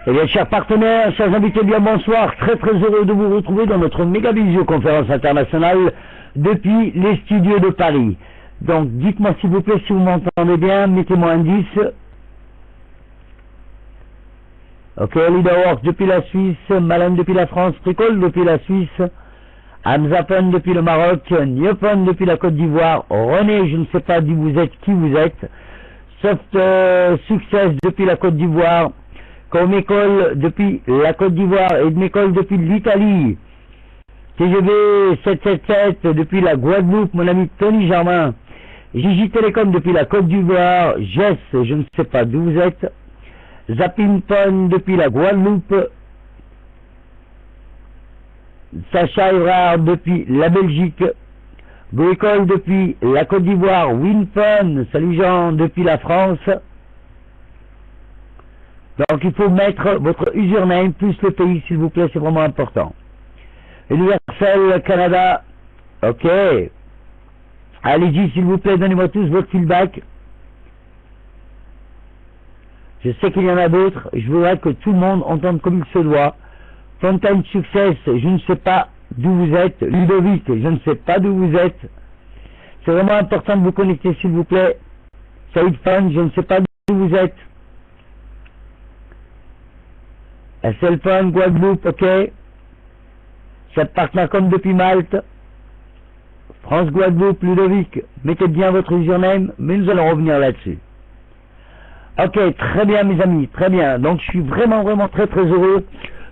Eh bien, chers partenaires, chers invités, bien bonsoir. Très très heureux de vous retrouver dans notre méga visioconférence internationale depuis les studios de Paris. Donc, dites-moi s'il vous plaît si vous m'entendez bien, mettez-moi un 10. Ok, Leaderworks depuis la Suisse, Malone depuis la France, Tricol depuis la Suisse, Hamzaphone depuis le Maroc, Newphone depuis la Côte d'Ivoire, René, je ne sais pas d'où vous êtes, qui vous êtes, Soft Success depuis la Côte d'Ivoire, Comecol depuis la Côte d'Ivoire et Edmecol depuis l'Italie, TGV 777 depuis la Guadeloupe, mon ami Tony Germain, Gigi Télécom depuis la Côte d'Ivoire, Jess, je ne sais pas d'où vous êtes, Zappington depuis la Guadeloupe, Sacha Evrard depuis la Belgique, Goécole depuis la Côte d'Ivoire, Winfun, salut Jean, depuis la France. Donc il faut mettre votre username plus le pays s'il vous plaît, c'est vraiment important. Universel Canada, ok. Allez-y s'il vous plaît, donnez-moi tous votre feedback. Je sais qu'il y en a d'autres, je voudrais que tout le monde entende comme il se doit. Fontaine Success, je ne sais pas d'où vous êtes. Ludovic, je ne sais pas d'où vous êtes. C'est vraiment important de vous connecter s'il vous plaît. Saïd Fun, je ne sais pas d'où vous êtes. SL Fun, Guadeloupe, ok. Cette partenaire comme depuis Malte. France Guadeloupe, Ludovic, mettez bien votre username, mais nous allons revenir là-dessus. Ok, très bien mes amis, très bien. Donc je suis vraiment très heureux.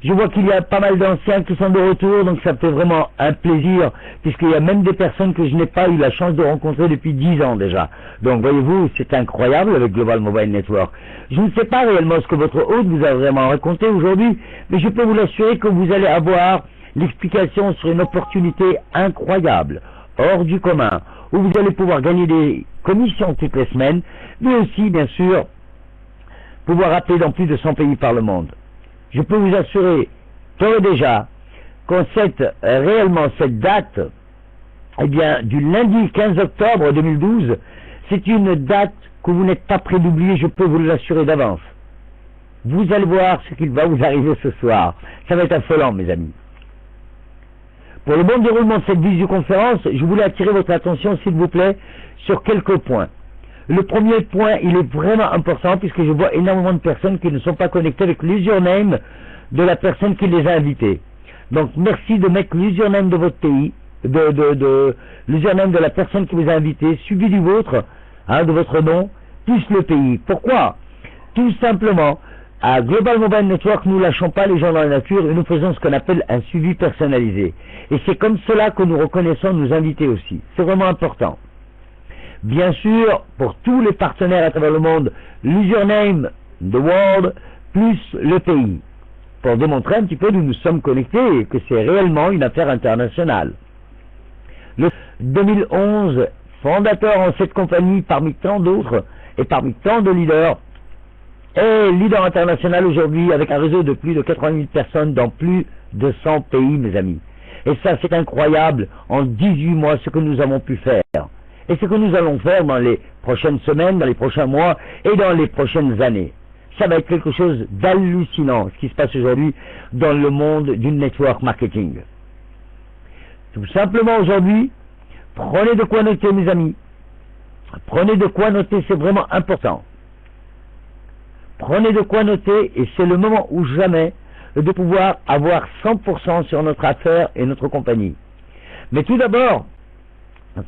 Je vois qu'il y a pas mal d'anciens qui sont de retour, donc ça me fait vraiment un plaisir, puisqu'il y a même des personnes que je n'ai pas eu la chance de rencontrer depuis 10 ans déjà. Donc voyez-vous, c'est incroyable avec Global Mobile Network. Je ne sais pas réellement ce que votre hôte vous a vraiment raconté aujourd'hui, mais je peux vous l'assurer que vous allez avoir l'explication sur une opportunité incroyable, hors du commun, où vous allez pouvoir gagner des commissions toutes les semaines, mais aussi, bien sûr, pouvoir appeler dans plus de 100 pays par le monde. Je peux vous assurer que déjà, qu'on réellement cette date, eh bien, du lundi 15 octobre 2012, c'est une date que vous n'êtes pas prêt d'oublier, je peux vous l'assurer d'avance. Vous allez voir ce qu'il va vous arriver ce soir. Ça va être affolant, mes amis. Pour le bon déroulement de cette visioconférence, je voulais attirer votre attention, s'il vous plaît, sur quelques points. Le premier point, il est vraiment important puisque je vois énormément de personnes qui ne sont pas connectées avec l'username de la personne qui les a invités. Donc merci de mettre l'username de votre pays, l'username de la personne qui vous a invité, suivi du vôtre, de votre nom, plus le pays. Pourquoi? Tout simplement, à Global Mobile Network, nous ne lâchons pas les gens dans la nature et nous faisons ce qu'on appelle un suivi personnalisé. Et c'est comme cela que nous reconnaissons nos invités aussi. C'est vraiment important. Bien sûr, pour tous les partenaires à travers le monde, l'username the world plus le pays, pour démontrer un petit peu d'où nous sommes connectés et que c'est réellement une affaire internationale. Le 2011, fondateur en cette compagnie parmi tant d'autres et parmi tant de leaders, est leader international aujourd'hui avec un réseau de plus de 80 000 personnes dans plus de 100 pays, mes amis. Et ça, c'est incroyable en 18 mois ce que nous avons pu faire. Et ce que nous allons faire dans les prochaines semaines, dans les prochains mois et dans les prochaines années. Ça va être quelque chose d'hallucinant, ce qui se passe aujourd'hui dans le monde du network marketing. Tout simplement aujourd'hui, prenez de quoi noter mes amis. Prenez de quoi noter, c'est vraiment important. Prenez de quoi noter et c'est le moment ou jamais de pouvoir avoir 100% sur notre affaire et notre compagnie. Mais tout d'abord,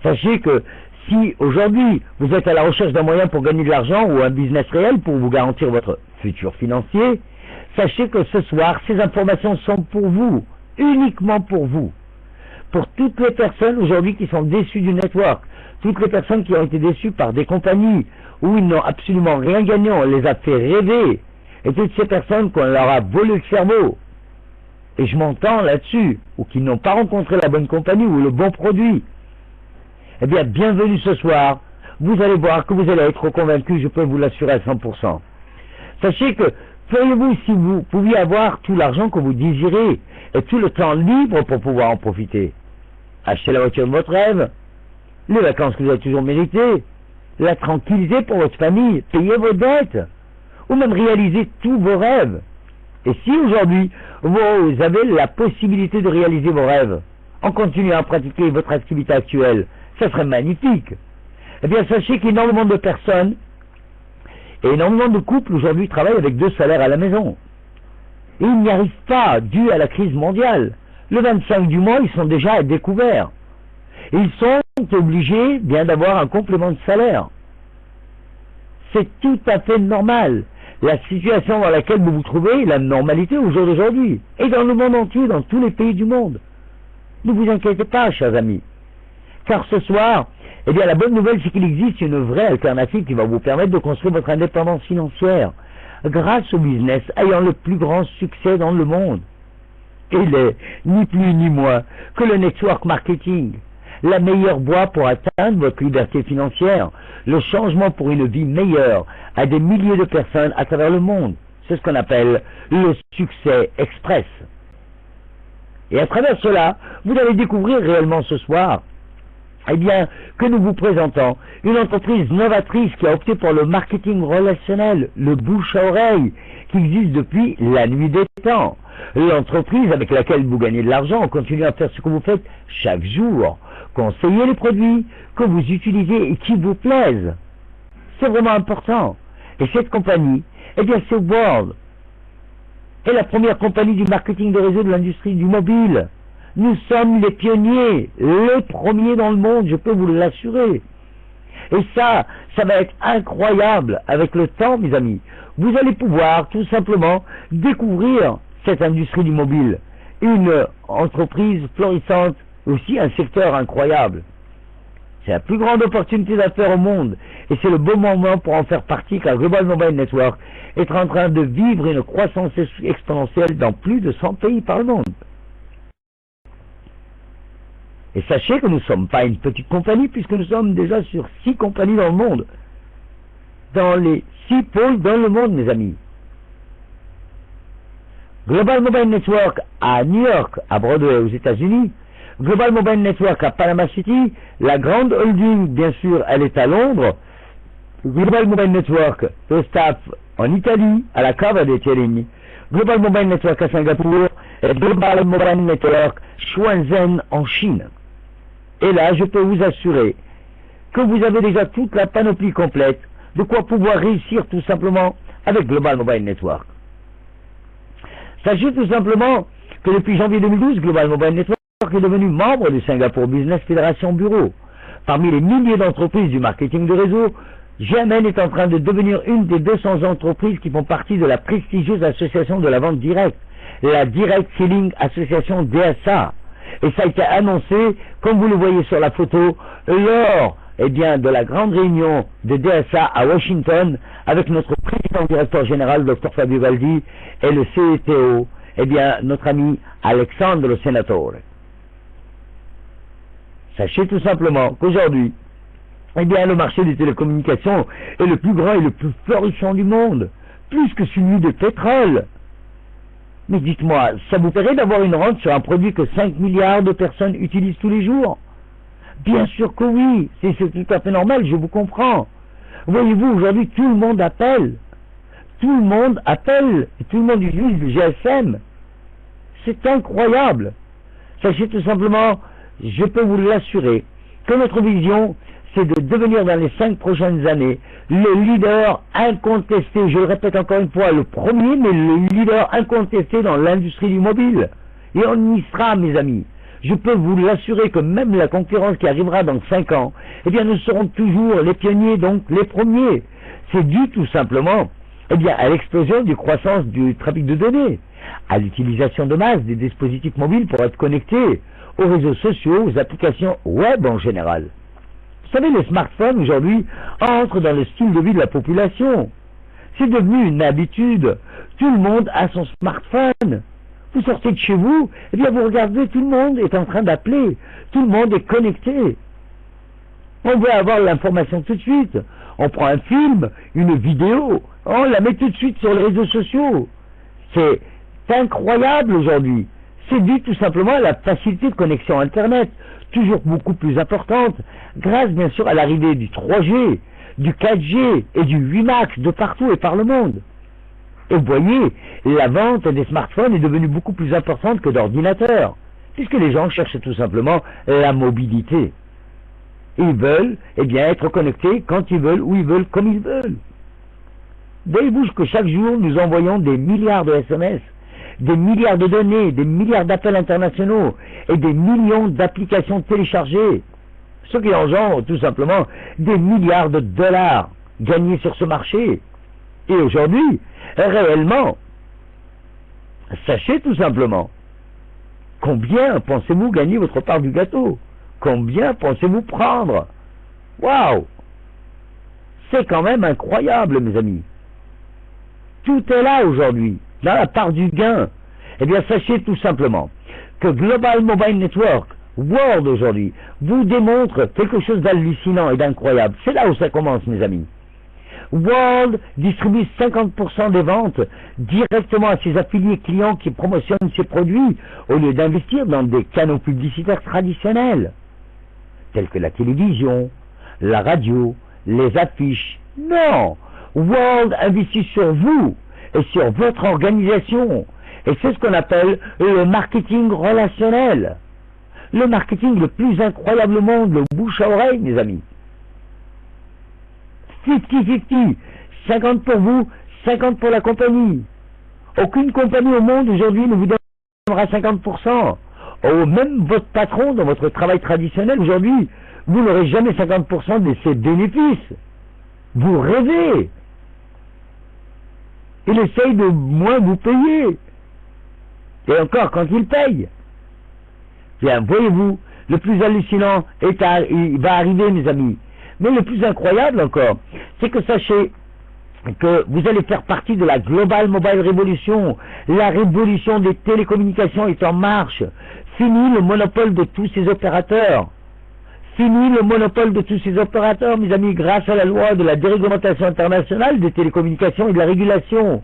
sachez que si aujourd'hui vous êtes à la recherche d'un moyen pour gagner de l'argent ou un business réel pour vous garantir votre futur financier, sachez que ce soir, ces informations sont pour vous, uniquement pour vous. Pour toutes les personnes aujourd'hui qui sont déçues du network, toutes les personnes qui ont été déçues par des compagnies où ils n'ont absolument rien gagné, on les a fait rêver, et toutes ces personnes qu'on leur a volé le cerveau, et je m'entends là-dessus, ou qui n'ont pas rencontré la bonne compagnie ou le bon produit, eh bien, bienvenue ce soir. Vous allez voir que vous allez être convaincus, je peux vous l'assurer à 100%. Sachez que, feriez-vous si vous pouviez avoir tout l'argent que vous désirez et tout le temps libre pour pouvoir en profiter? Achetez la voiture de votre rêve, les vacances que vous avez toujours méritées, la tranquillité pour votre famille, payer vos dettes, ou même réaliser tous vos rêves. Et si aujourd'hui, vous avez la possibilité de réaliser vos rêves, en continuant à pratiquer votre activité actuelle, ça serait magnifique. Eh bien, sachez qu'énormément de personnes et énormément de couples aujourd'hui travaillent avec 2 salaires à la maison. Et ils n'y arrivent pas, dû à la crise mondiale. Le 25 du mois, ils sont déjà à découvert. Et ils sont obligés bien d'avoir un complément de salaire. C'est tout à fait normal. La situation dans laquelle vous vous trouvez est la normalité au jour d'aujourd'hui. Et dans le monde entier, dans tous les pays du monde. Ne vous inquiétez pas, chers amis. Car ce soir, eh bien, la bonne nouvelle, c'est qu'il existe une vraie alternative qui va vous permettre de construire votre indépendance financière grâce au business ayant le plus grand succès dans le monde. Il est ni plus ni moins que le network marketing, la meilleure voie pour atteindre votre liberté financière, le changement pour une vie meilleure à des milliers de personnes à travers le monde. C'est ce qu'on appelle le succès express. Et à travers cela, vous allez découvrir réellement ce soir, eh bien, que nous vous présentons une entreprise novatrice qui a opté pour le marketing relationnel, le bouche à oreille, qui existe depuis la nuit des temps. L'entreprise avec laquelle vous gagnez de l'argent en continuant à faire ce que vous faites chaque jour, conseiller les produits que vous utilisez et qui vous plaisent. C'est vraiment important. Et cette compagnie, eh bien, c'est World. est la première compagnie du marketing de réseau de l'industrie du mobile. Nous sommes les pionniers, les premiers dans le monde, je peux vous l'assurer. Et ça va être incroyable avec le temps, mes amis. Vous allez pouvoir tout simplement découvrir cette industrie du mobile. Une entreprise florissante, aussi un secteur incroyable. C'est la plus grande opportunité d'affaires au monde et c'est le bon moment pour en faire partie car Global Mobile Network est en train de vivre une croissance exponentielle dans plus de 100 pays par le monde. Et sachez que nous ne sommes pas une petite compagnie puisque nous sommes déjà sur 6 compagnies dans le monde. Dans les 6 pôles dans le monde, mes amis. Global Mobile Network à New York, à Broadway aux États-Unis. Global Mobile Network à Panama City. La grande holding, bien sûr, elle est à Londres. Global Mobile Network de staff en Italie, à la Cava de Thierry. Global Mobile Network à Singapour. Et Global Mobile Network Shenzhen en Chine. Et là, je peux vous assurer que vous avez déjà toute la panoplie complète de quoi pouvoir réussir tout simplement avec Global Mobile Network. Sachez tout simplement que depuis janvier 2012, Global Mobile Network est devenu membre du Singapore Business Federation Bureau. Parmi les milliers d'entreprises du marketing de réseau, GMN est en train de devenir une des 200 entreprises qui font partie de la prestigieuse association de la vente directe, la Direct Selling Association DSA. Et ça a été annoncé, comme vous le voyez sur la photo, lors de la grande réunion de DSA à Washington, avec notre président directeur général, Dr Fabio Valdi, et le CTO, notre ami Alexandre Senatore. Sachez tout simplement qu'aujourd'hui, le marché des télécommunications est le plus grand et le plus florissant du monde, plus que celui de pétrole. Mais dites-moi, ça vous plairait d'avoir une rente sur un produit que 5 milliards de personnes utilisent tous les jours? Bien sûr que oui, c'est tout à fait normal, je vous comprends. Voyez-vous, aujourd'hui, tout le monde appelle. Tout le monde appelle, et tout le monde utilise le GSM. C'est incroyable. Sachez tout simplement, je peux vous l'assurer, que notre vision, c'est de devenir dans les 5 prochaines années le leader incontesté, je le répète encore une fois, le premier, mais le leader incontesté dans l'industrie du mobile. Et on y sera, mes amis. Je peux vous l'assurer que même la concurrence qui arrivera dans 5 ans, nous serons toujours les pionniers, donc les premiers. C'est dû tout simplement à l'explosion du croissance du trafic de données, à l'utilisation de masse des dispositifs mobiles pour être connectés aux réseaux sociaux, aux applications web en général. Vous savez, les smartphones aujourd'hui entrent dans le style de vie de la population. C'est devenu une habitude. Tout le monde a son smartphone. Vous sortez de chez vous, vous regardez, tout le monde est en train d'appeler. Tout le monde est connecté. On veut avoir l'information tout de suite. On prend un film, une vidéo, on la met tout de suite sur les réseaux sociaux. C'est incroyable aujourd'hui. C'est dû tout simplement à la facilité de connexion Internet, toujours beaucoup plus importante, grâce bien sûr à l'arrivée du 3G, du 4G et du 8 Max de partout et par le monde. Et vous voyez, la vente des smartphones est devenue beaucoup plus importante que d'ordinateurs, puisque les gens cherchent tout simplement la mobilité. Ils veulent, eh bien, être connectés quand ils veulent, où ils veulent, comme ils veulent. Voyez-vous que chaque jour, nous envoyons des milliards de SMS, des milliards de données, des milliards d'appels internationaux et des millions d'applications téléchargées, ce qui engendre tout simplement des milliards de dollars gagnés sur ce marché. Et aujourd'hui, réellement, sachez tout simplement, combien pensez-vous gagner votre part du gâteau? Combien pensez-vous prendre? Waouh! C'est quand même incroyable, mes amis. Tout est là aujourd'hui, dans la part du gain. Eh bien, sachez tout simplement que Global Mobile Network, World aujourd'hui, vous démontre quelque chose d'hallucinant et d'incroyable. C'est là où ça commence, mes amis. World distribue 50% des ventes directement à ses affiliés clients qui promotionnent ses produits au lieu d'investir dans des canaux publicitaires traditionnels, tels que la télévision, la radio, les affiches. Non! World investit sur vous et sur votre organisation. Et c'est ce qu'on appelle le marketing relationnel. Le marketing le plus incroyable au monde, le bouche à oreille, mes amis. 50-50. 50 pour vous, 50 pour la compagnie. Aucune compagnie au monde aujourd'hui ne vous donnera 50%. Oh, même votre patron dans votre travail traditionnel aujourd'hui, vous n'aurez jamais 50% de ses bénéfices. Vous rêvez. Il essaye de moins vous payer. Et encore, quand il paye. Bien, voyez-vous, le plus hallucinant il va arriver, mes amis. Mais le plus incroyable encore, c'est que sachez que vous allez faire partie de la Global Mobile Revolution. La révolution des télécommunications est en marche. Fini le monopole de tous ces opérateurs. Fini le monopole de tous ces opérateurs, mes amis, grâce à la loi de la déréglementation internationale des télécommunications et de la régulation.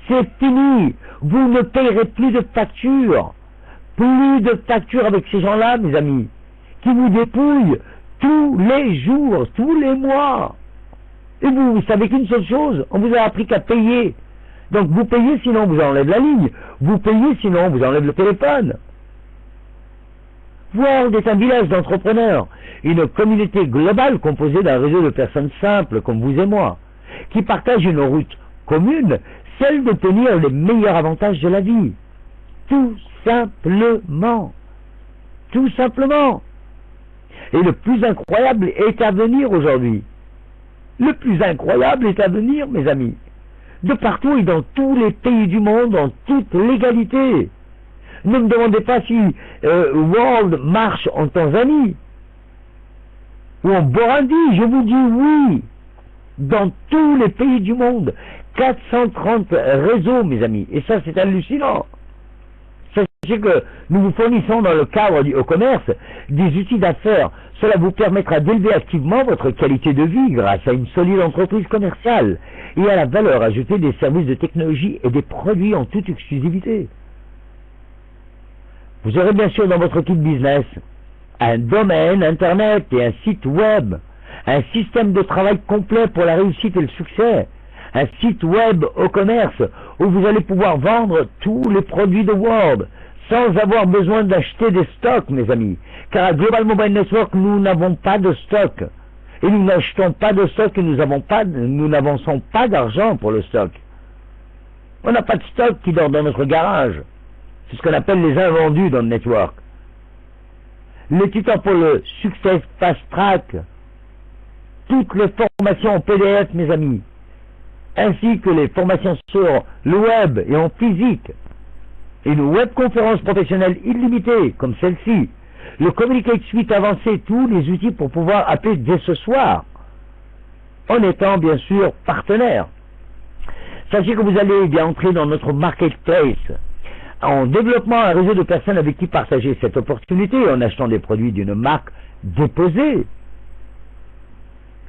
C'est fini. Vous ne payerez plus de factures. Plus de factures avec ces gens-là, mes amis, qui vous dépouillent tous les jours, tous les mois. Et vous savez qu'une seule chose, on vous a appris qu'à payer. Donc vous payez, sinon on vous enlève la ligne. Vous payez, sinon on vous enlève le téléphone. World est un village d'entrepreneurs, une communauté globale composée d'un réseau de personnes simples comme vous et moi, qui partagent une route commune, celle de tenir les meilleurs avantages de la vie. Tout simplement. Tout simplement. Et le plus incroyable est à venir aujourd'hui. Le plus incroyable est à venir, mes amis. De partout et dans tous les pays du monde, en toute légalité. Ne me demandez pas si World marche en Tanzanie ou en Burundi. Je vous dis oui. Dans tous les pays du monde. 430 réseaux, mes amis. Et ça, c'est hallucinant. Sachez que nous vous fournissons dans le cadre du e-commerce des outils d'affaires. Cela vous permettra d'élever activement votre qualité de vie grâce à une solide entreprise commerciale et à la valeur ajoutée des services de technologie et des produits en toute exclusivité. Vous aurez bien sûr dans votre kit business un domaine internet et un site web, un système de travail complet pour la réussite et le succès, un site web au commerce où vous allez pouvoir vendre tous les produits de World sans avoir besoin d'acheter des stocks, mes amis. Car à Global Mobile Network, nous n'avons pas de stock. Et nous n'achetons pas de stock et nous n'avançons pas d'argent pour le stock. On n'a pas de stock qui dort dans notre garage. C'est ce qu'on appelle les invendus dans le network. Les tuteurs pour le Success Fast Track, toutes les formations en PDF, mes amis, ainsi que les formations sur le web et en physique, et une webconférence professionnelle illimitée comme celle-ci, le Communicate Suite avancé, tous les outils pour pouvoir appeler dès ce soir, en étant bien sûr partenaire. Sachez que vous allez bien entrer dans notre marketplace en développant un réseau de personnes avec qui partager cette opportunité, en achetant des produits d'une marque déposée.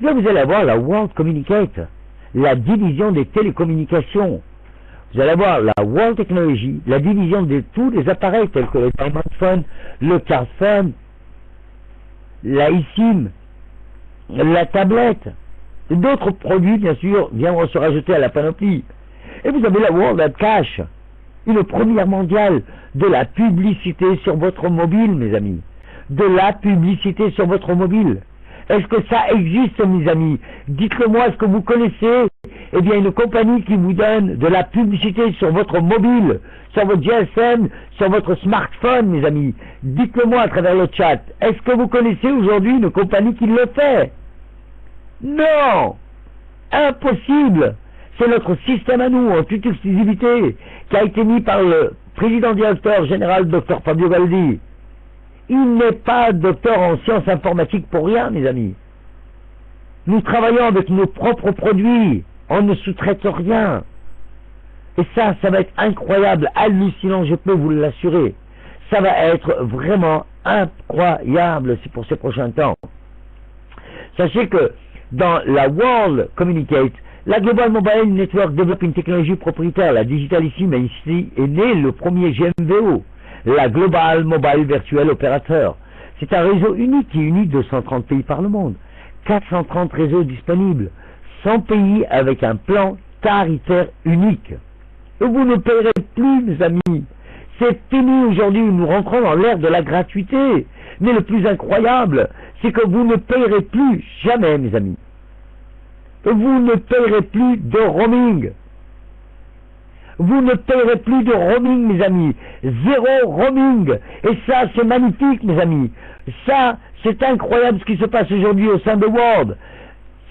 Là, vous allez avoir la World Communicate, la division des télécommunications. Vous allez avoir la World Technology, la division de tous les appareils tels que le Diamond Phone, le Card Phone, la eSIM, la tablette. D'autres produits, bien sûr, viendront se rajouter à la panoplie. Et vous avez la World at Cash, une première mondiale de la publicité sur votre mobile, mes amis. De la publicité sur votre mobile. Est-ce que ça existe, mes amis? Dites-le moi, est-ce que vous connaissez, eh bien, une compagnie qui vous donne de la publicité sur votre mobile, sur votre GSM, sur votre smartphone, mes amis? Dites-le moi à travers le chat. Est-ce que vous connaissez aujourd'hui une compagnie qui le fait? Non! Impossible! C'est notre système à nous, en toute exclusivité, qui a été mis par le président directeur général, Dr Fabio Valdi. Il n'est pas docteur en sciences informatiques pour rien, mes amis. Nous travaillons avec nos propres produits. On ne sous-traite rien. Et ça va être incroyable, hallucinant, je peux vous l'assurer. Ça va être vraiment incroyable pour ces prochains temps. Sachez que dans la World Communicate, la Global Mobile Network développe une technologie propriétaire, la Digitalissime, et ici est né le premier GMVO, la Global Mobile Virtual Operator. C'est un réseau unique qui unit 230 pays par le monde, 430 réseaux disponibles, 100 pays avec un plan tarifaire unique. Et vous ne paierez plus, mes amis. C'est fini aujourd'hui, nous rentrons dans l'ère de la gratuité. Mais le plus incroyable, c'est que vous ne payerez plus jamais, mes amis. Vous ne payerez plus de roaming. Vous ne payerez plus de roaming, mes amis. Zéro roaming. Et ça, c'est magnifique, mes amis. Ça, c'est incroyable ce qui se passe aujourd'hui au sein de World.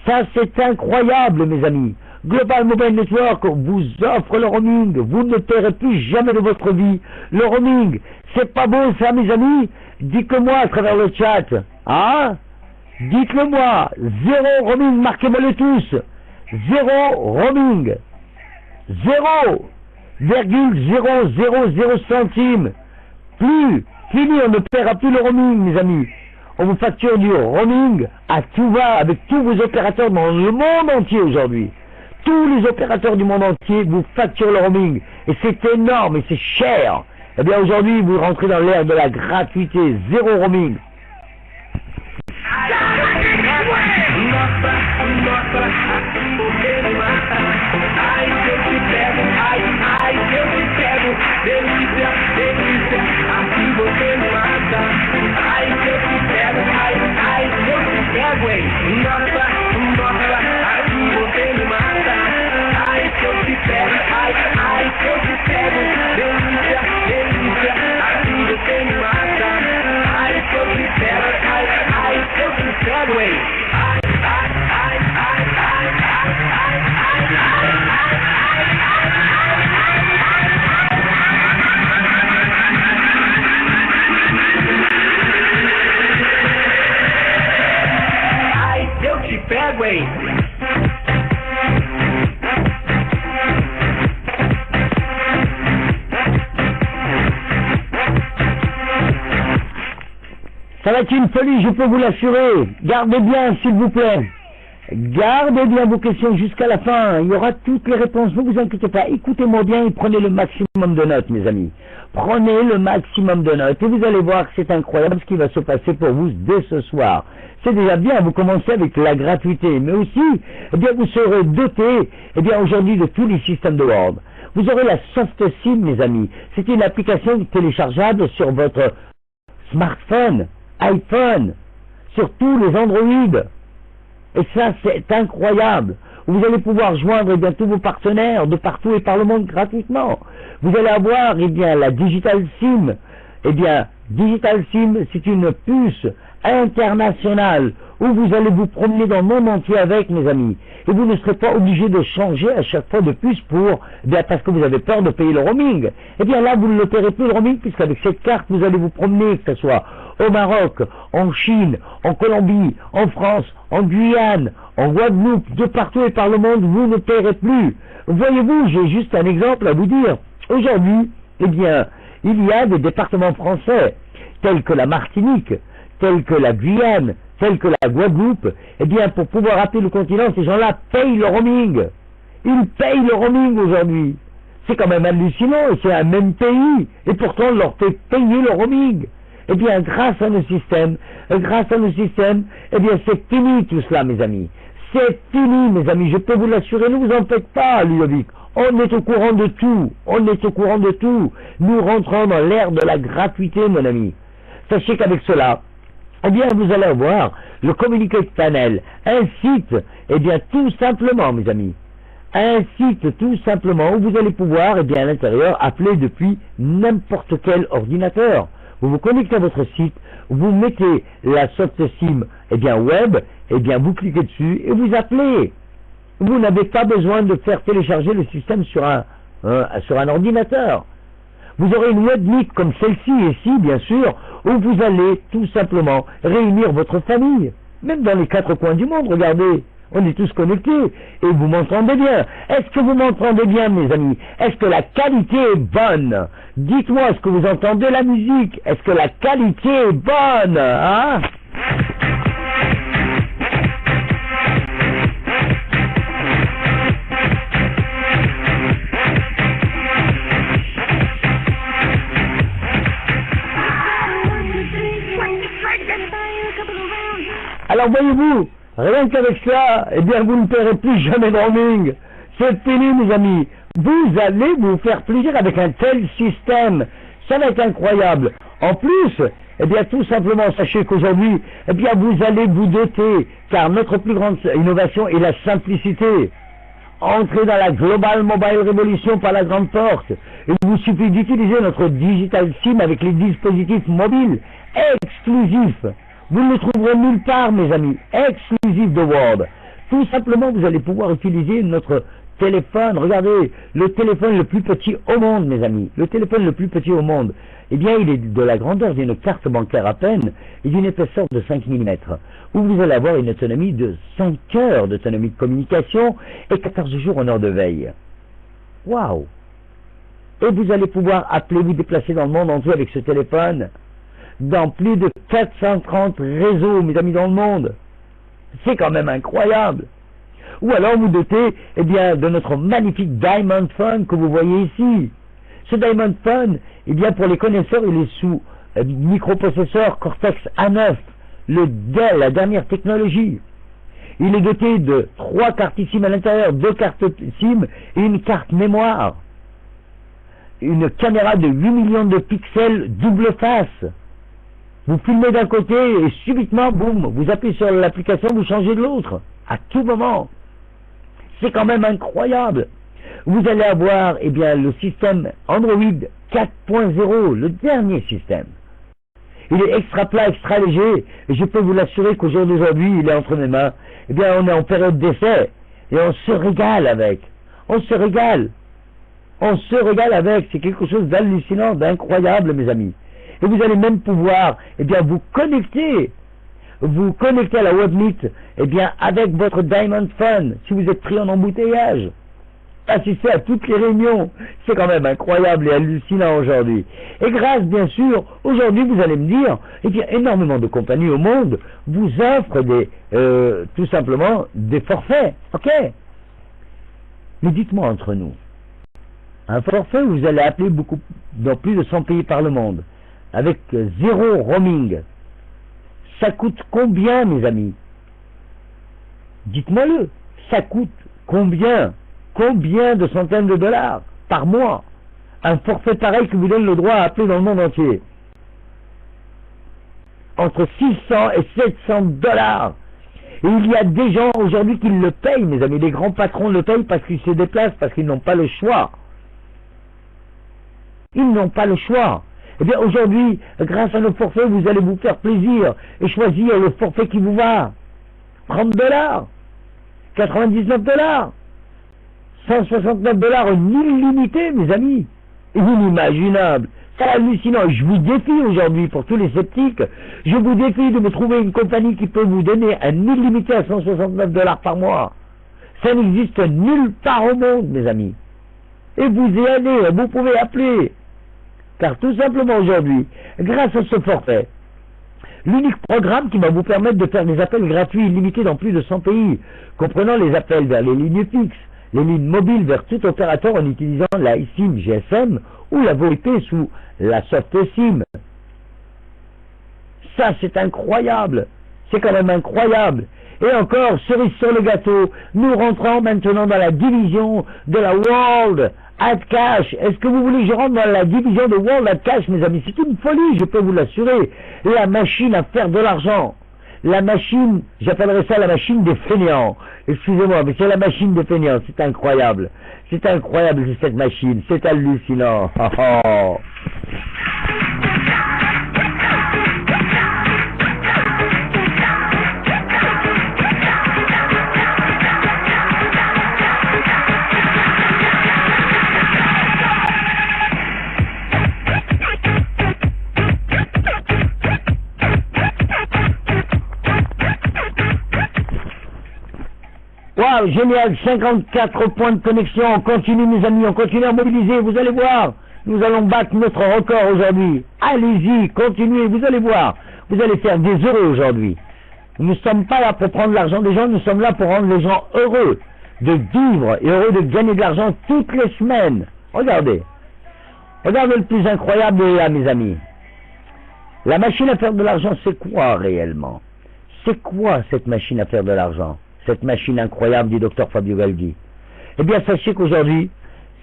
Ça, c'est incroyable, mes amis. Global Mobile Network vous offre le roaming. Vous ne paierez plus jamais de votre vie le roaming. C'est pas beau, ça, mes amis? Dites-le-moi à travers le chat. Hein? Dites-le moi. Zéro roaming, marquez-moi-le tous. Zéro roaming. 0,000 centimes. Plus. Fini, on ne paiera plus le roaming, mes amis. On vous facture du roaming à tout va avec tous vos opérateurs dans le monde entier aujourd'hui. Tous les opérateurs du monde entier vous facturent le roaming. Et c'est énorme et c'est cher. Eh bien aujourd'hui, vous rentrez dans l'ère de la gratuité. Zéro roaming. Ça va être une folie, je peux vous l'assurer. Gardez bien, s'il vous plaît. Gardez bien vos questions jusqu'à la fin. Il y aura toutes les réponses. Ne vous inquiétez pas. Écoutez-moi bien et prenez le maximum de notes, mes amis. Prenez le maximum de notes. Et vous allez voir que c'est incroyable ce qui va se passer pour vous dès ce soir. C'est déjà bien. Vous commencez avec la gratuité. Mais aussi, eh bien, vous serez doté, eh bien, aujourd'hui de tous les systèmes de World. Vous aurez la Soft SIM, mes amis. C'est une application téléchargeable sur votre smartphone, iPhone, sur tous les Android. Et ça, c'est incroyable. Vous allez pouvoir joindre, eh bien, tous vos partenaires de partout et par le monde gratuitement. Vous allez avoir, eh bien, la Digital SIM. Eh bien, Digital SIM, c'est une puce internationale où vous allez vous promener dans le monde entier avec, mes amis. Et vous ne serez pas obligé de changer à chaque fois de puce pour, eh bien, parce que vous avez peur de payer le roaming. Eh bien, là, vous ne le paierez plus le roaming, puisqu'avec cette carte, vous allez vous promener, que ce soit au Maroc, en Chine, en Colombie, en France, en Guyane, en Guadeloupe, de partout et par le monde, vous ne paierez plus. Voyez-vous, j'ai juste un exemple à vous dire. Aujourd'hui, eh bien, il y a des départements français, tels que la Martinique, tels que la Guyane, tels que la Guadeloupe. Eh bien, pour pouvoir appeler le continent, ces gens-là payent le roaming. Ils payent le roaming aujourd'hui. C'est quand même hallucinant, c'est un même pays, et pourtant on leur fait payer le roaming. Eh bien, grâce à nos systèmes, eh bien, c'est fini tout cela, mes amis. C'est fini, mes amis, je peux vous l'assurer, ne vous en faites pas, Ludovic. On est au courant de tout. On est au courant de tout. Nous rentrons dans l'ère de la gratuité, mon ami. Sachez qu'avec cela, eh bien, vous allez avoir le Communicate Panel, un site, eh bien, tout simplement, mes amis, un site tout simplement où vous allez pouvoir, eh bien, à l'intérieur, appeler depuis n'importe quel ordinateur. Vous vous connectez à votre site, vous mettez la soft SIM, eh bien, web, eh bien, vous cliquez dessus et vous appelez. Vous n'avez pas besoin de faire télécharger le système sur un ordinateur. Vous aurez une webmeet comme celle-ci ici, bien sûr, où vous allez tout simplement réunir votre famille. Même dans les 4 coins du monde, regardez, on est tous connectés et vous m'entendez bien. Est-ce que vous m'entendez bien, mes amis? Est-ce que la qualité est bonne? Dites-moi, est-ce que vous entendez la musique? Est-ce que la qualité est bonne, hein? Alors voyez-vous, rien qu'avec cela, eh bien vous ne paierez plus jamais de roaming. C'est fini, mes amis. Vous allez vous faire plaisir avec un tel système. Ça va être incroyable. En plus, eh bien tout simplement, sachez qu'aujourd'hui, eh bien vous allez vous doter, car notre plus grande innovation est la simplicité. Entrez dans la Global Mobile Revolution par la grande porte. Il vous suffit d'utiliser notre Digital SIM avec les dispositifs mobiles exclusifs. Vous ne le trouverez nulle part, mes amis, exclusif de Word. Tout simplement, vous allez pouvoir utiliser notre téléphone. Regardez, le téléphone le plus petit au monde, mes amis. Le téléphone le plus petit au monde. Eh bien, il est de la grandeur d'une carte bancaire à peine et d'une épaisseur de 5 mm. Où vous allez avoir une autonomie de 5 heures d'autonomie de communication et 14 jours en heure de veille. Waouh! Et vous allez pouvoir appeler, vous déplacer dans le monde entier avec ce téléphone. Dans plus de 430 réseaux, mes amis, dans le monde. C'est quand même incroyable. Ou alors vous dotez, eh bien, de notre magnifique Diamond Phone que vous voyez ici. Ce Diamond Phone, eh bien, pour les connaisseurs, il est sous microprocesseur Cortex A9, la dernière technologie. Il est doté de 3 cartes SIM à l'intérieur, 2 cartes SIM et une carte mémoire. Une caméra de 8 millions de pixels double face. Vous filmez d'un côté et subitement, boum, vous appuyez sur l'application, vous changez de l'autre. À tout moment. C'est quand même incroyable. Vous allez avoir, eh bien, le système Android 4.0, le dernier système. Il est extra plat, extra léger, et je peux vous l'assurer qu'au jour d'aujourd'hui, il est entre mes mains. Eh bien, on est en période d'essai, et on se régale avec. On se régale. On se régale avec. C'est quelque chose d'hallucinant, d'incroyable, mes amis. Et vous allez même pouvoir, eh bien, vous connecter à la webmeet, eh bien, avec votre Diamond Phone, si vous êtes pris en embouteillage. Assister à toutes les réunions, c'est quand même incroyable et hallucinant aujourd'hui. Et grâce, bien sûr, aujourd'hui, vous allez me dire, eh bien, énormément de compagnies au monde vous offrent tout simplement, des forfaits, ok? Mais dites-moi entre nous, un forfait où vous allez appeler dans plus de 100 pays par le monde, avec 0 roaming, ça coûte combien, mes amis? Dites-moi-le, ça coûte combien? Combien de centaines de dollars par mois? Un forfait pareil qui vous donne le droit à appeler dans le monde entier. Entre 600 et 700 dollars. Et il y a des gens aujourd'hui qui le payent, mes amis. Les grands patrons le payent parce qu'ils se déplacent, parce qu'ils n'ont pas le choix. Ils n'ont pas le choix. Eh bien, aujourd'hui, grâce à nos forfaits, vous allez vous faire plaisir et choisir le forfait qui vous va. 30 dollars, 99 dollars, 169 dollars en illimité, mes amis. Inimaginable. C'est hallucinant. Je vous défie aujourd'hui, pour tous les sceptiques, je vous défie de me trouver une compagnie qui peut vous donner un illimité à 169 dollars par mois. Ça n'existe nulle part au monde, mes amis. Et vous y allez, vous pouvez appeler. Car tout simplement aujourd'hui, grâce à ce forfait, l'unique programme qui va vous permettre de faire des appels gratuits illimités dans plus de 100 pays, comprenant les appels vers les lignes fixes, les lignes mobiles vers tout opérateur en utilisant la eSIM GSM ou la VoIP sous la soft SIM. Ça, c'est incroyable. C'est quand même incroyable. Et encore, cerise sur le gâteau, nous rentrons maintenant dans la division de la World at Cash. Est-ce que vous voulez que je rentre dans la division de World at Cash, mes amis? C'est une folie, je peux vous l'assurer. La machine à faire de l'argent. La machine, j'appellerais ça la machine des fainéants. Excusez-moi, mais c'est la machine des fainéants, c'est incroyable. C'est incroyable cette machine, c'est hallucinant. Waouh, génial, 54 points de connexion, on continue mes amis, on continue à mobiliser, vous allez voir, nous allons battre notre record aujourd'hui. Allez-y, continuez, vous allez voir, vous allez faire des heureux aujourd'hui. Nous ne sommes pas là pour prendre l'argent des gens, nous sommes là pour rendre les gens heureux de vivre et heureux de gagner de l'argent toutes les semaines. Regardez, regardez le plus incroyable là, mes amis. La machine à faire de l'argent, c'est quoi réellement? C'est quoi cette machine à faire de l'argent? Cette machine incroyable du docteur Fabio Galdi. Eh bien, sachez qu'aujourd'hui,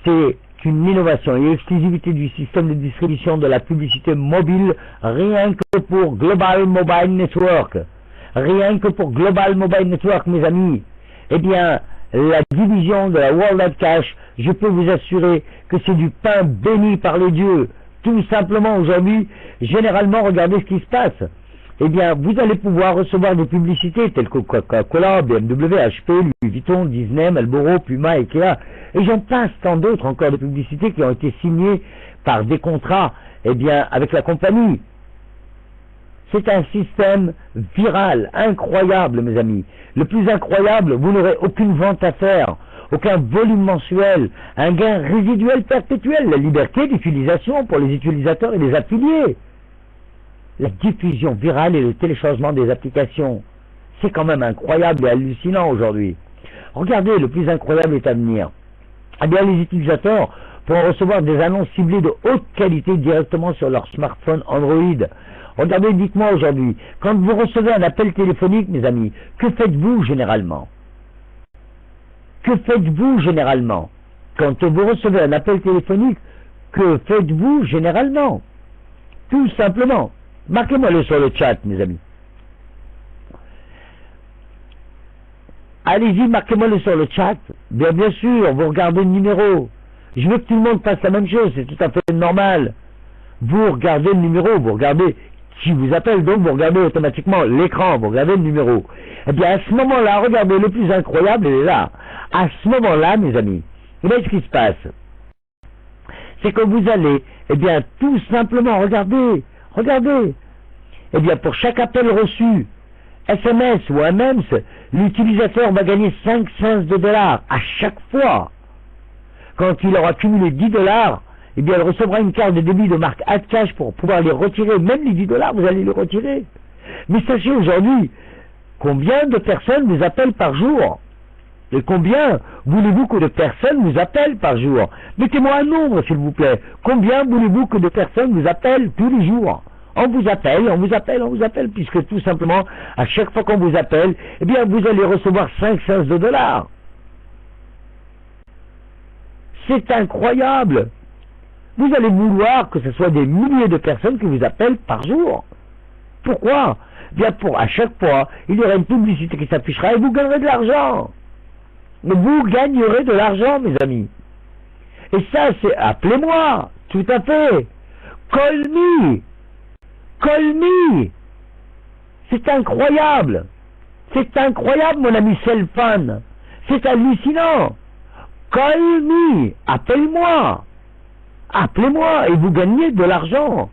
c'est une innovation et exclusivité du système de distribution de la publicité mobile, rien que pour Global Mobile Network. Rien que pour Global Mobile Network, mes amis. Eh bien, la division de la World at Cash, je peux vous assurer que c'est du pain béni par les dieux. Tout simplement, aujourd'hui, généralement, regardez ce qui se passe. Eh bien, vous allez pouvoir recevoir des publicités telles que Coca-Cola, BMW, HP, Louis Vuitton, Disney, Marlboro, Puma, Ikea, et j'en passe tant d'autres encore de publicités qui ont été signées par des contrats, eh bien, avec la compagnie. C'est un système viral, incroyable, mes amis. Le plus incroyable, vous n'aurez aucune vente à faire, aucun volume mensuel, un gain résiduel perpétuel, la liberté d'utilisation pour les utilisateurs et les affiliés. La diffusion virale et le téléchargement des applications. C'est quand même incroyable et hallucinant aujourd'hui. Regardez, le plus incroyable est à venir. Eh bien, les utilisateurs pourront recevoir des annonces ciblées de haute qualité directement sur leur smartphone Android. Regardez, dites-moi aujourd'hui, quand vous recevez un appel téléphonique, mes amis, que faites-vous généralement? Que faites-vous généralement? Quand vous recevez un appel téléphonique, que faites-vous généralement? Tout simplement. Marquez-moi-le sur le chat, mes amis. Allez-y, marquez-moi-le sur le chat. Bien sûr, vous regardez le numéro. Je veux que tout le monde fasse la même chose, c'est tout à fait normal. Vous regardez le numéro, vous regardez qui vous appelle, donc vous regardez automatiquement l'écran, vous regardez le numéro. Eh bien, à ce moment-là, regardez, le plus incroyable, il est là. À ce moment-là, mes amis, vous voyez ce qui se passe? C'est que vous allez, eh bien, tout simplement, regardez, eh bien, pour chaque appel reçu, SMS ou MMS, l'utilisateur va gagner 5 cents de dollars à chaque fois. Quand il aura cumulé 10 dollars, eh bien, il recevra une carte de débit de marque AdCash pour pouvoir les retirer. Même les 10 dollars, vous allez les retirer. Mais sachez aujourd'hui, combien de personnes vous appellent par jour? Et combien voulez-vous que de personnes vous appellent par jour? Mettez-moi un nombre, s'il vous plaît. Combien voulez-vous que de personnes vous appellent tous les jours? On vous appelle, puisque tout simplement, à chaque fois qu'on vous appelle, eh bien, vous allez recevoir 5 cents de dollars. C'est incroyable. Vous allez vouloir que ce soit des milliers de personnes qui vous appellent par jour. Pourquoi? Bien, à chaque fois, il y aura une publicité qui s'affichera et vous gagnerez de l'argent. Vous gagnerez de l'argent, mes amis. Et ça, c'est, appelez-moi, tout à fait. Call me. Call me. C'est incroyable. C'est incroyable, mon ami Cellphone. C'est hallucinant. Call me. Appelle-moi. Appelez-moi et vous gagnez de l'argent.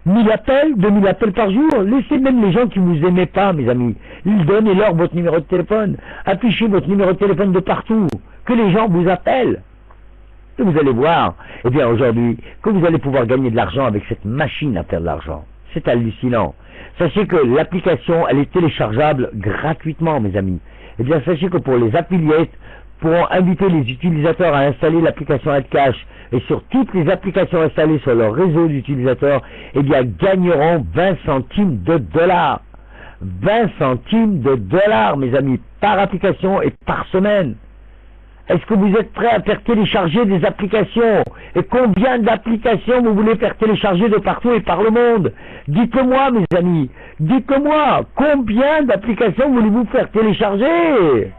1000 appels, 2000 appels par jour. Laissez même les gens qui vous aimaient pas, mes amis. Ils donnez-leur votre numéro de téléphone. Affichez votre numéro de téléphone de partout. Que les gens vous appellent. Et vous allez voir, eh bien aujourd'hui, que vous allez pouvoir gagner de l'argent avec cette machine à faire de l'argent. C'est hallucinant. Sachez que l'application, elle est téléchargeable gratuitement, mes amis. Eh bien, sachez que pour les affiliates, pourront inviter les utilisateurs à installer l'application AdCash et sur toutes les applications installées sur leur réseau d'utilisateurs, eh bien, gagneront 20 centimes de dollars. 20 centimes de dollars, mes amis, par application et par semaine. Est-ce que vous êtes prêts à faire télécharger des applications? Et combien d'applications vous voulez faire télécharger de partout et par le monde? Dites-le-moi, mes amis. Dites-le-moi. Combien d'applications voulez-vous faire télécharger?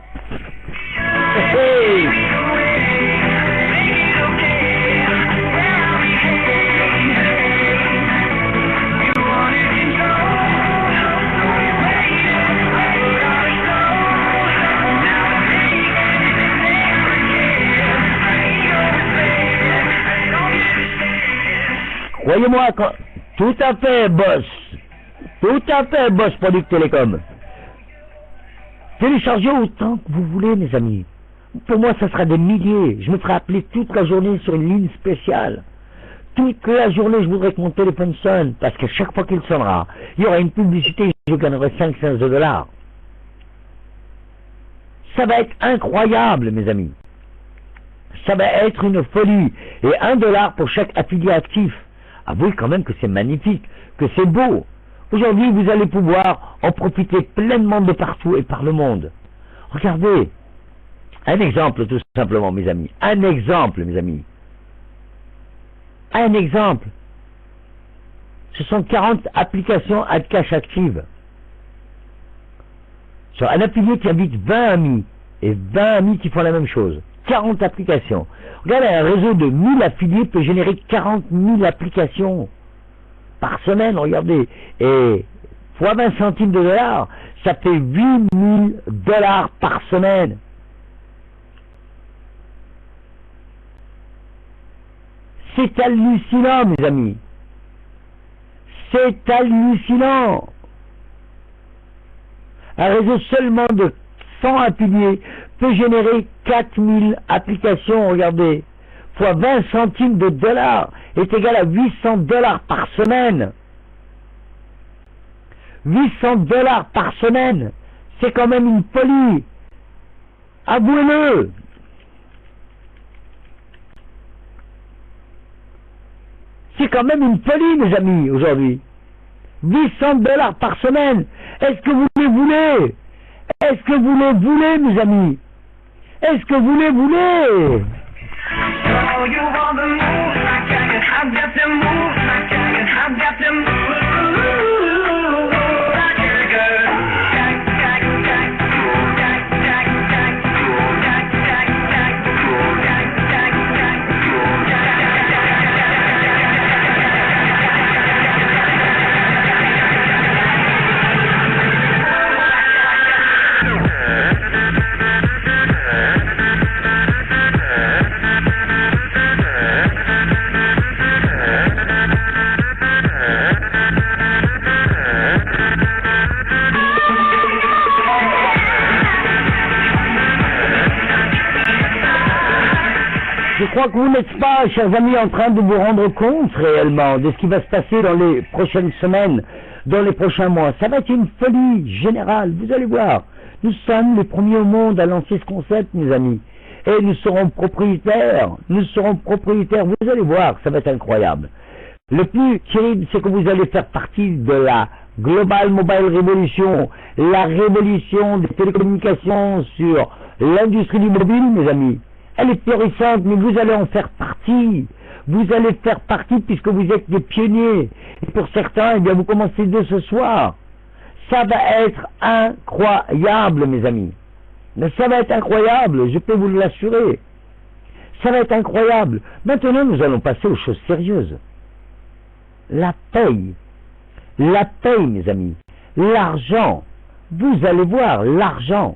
Hey. Croyez-moi, tout à fait, boss. Tout à fait, boss Product Télécom. Téléchargez autant que vous voulez, mes amis. Pour moi, ça sera des milliers. Je me ferai appeler toute la journée sur une ligne spéciale. Toute la journée, je voudrais que mon téléphone sonne, parce que chaque fois qu'il sonnera, il y aura une publicité, je gagnerai 500 dollars. Ça va être incroyable, mes amis. Ça va être une folie. Et $1 pour chaque affilié actif. Avouez quand même que c'est magnifique, que c'est beau. Aujourd'hui, vous allez pouvoir en profiter pleinement de partout et par le monde. Regardez, un exemple tout simplement, mes amis. Un exemple, mes amis. Un exemple. Ce sont 40 applications AdCash actives. Sur un affilié qui invite 20 amis, et 20 amis qui font la même chose. 40 applications. Regardez, un réseau de 1000 affiliés peut générer 40 000 applications par semaine, regardez. Et fois 20 centimes de dollars, ça fait 8 000 dollars par semaine. C'est hallucinant, mes amis. C'est hallucinant. Un réseau seulement de 100 affiliés peut générer 4000 applications, regardez, fois 20 centimes de dollars est égal à 800 dollars par semaine. 800 dollars par semaine, c'est quand même une folie. Avouez-le. C'est quand même une folie, mes amis, aujourd'hui. 800 dollars par semaine. Est-ce que vous les voulez? Est-ce que vous les voulez, mes amis? Est-ce que vous les voulez? Je crois que vous n'êtes pas, chers amis, en train de vous rendre compte réellement de ce qui va se passer dans les prochaines semaines, dans les prochains mois. Ça va être une folie générale, vous allez voir. Nous sommes les premiers au monde à lancer ce concept, mes amis. Et nous serons propriétaires, vous allez voir, ça va être incroyable. Le plus terrible, c'est que vous allez faire partie de la Global Mobile Revolution, la révolution des télécommunications sur l'industrie du mobile, mes amis. Elle est florissante, mais vous allez en faire partie. Vous allez faire partie puisque vous êtes des pionniers. Et pour certains, eh bien, vous commencez dès ce soir. Ça va être incroyable, mes amis. Mais ça va être incroyable, je peux vous l'assurer. Ça va être incroyable. Maintenant, nous allons passer aux choses sérieuses. La paye. La paye, mes amis. L'argent. Vous allez voir, l'argent.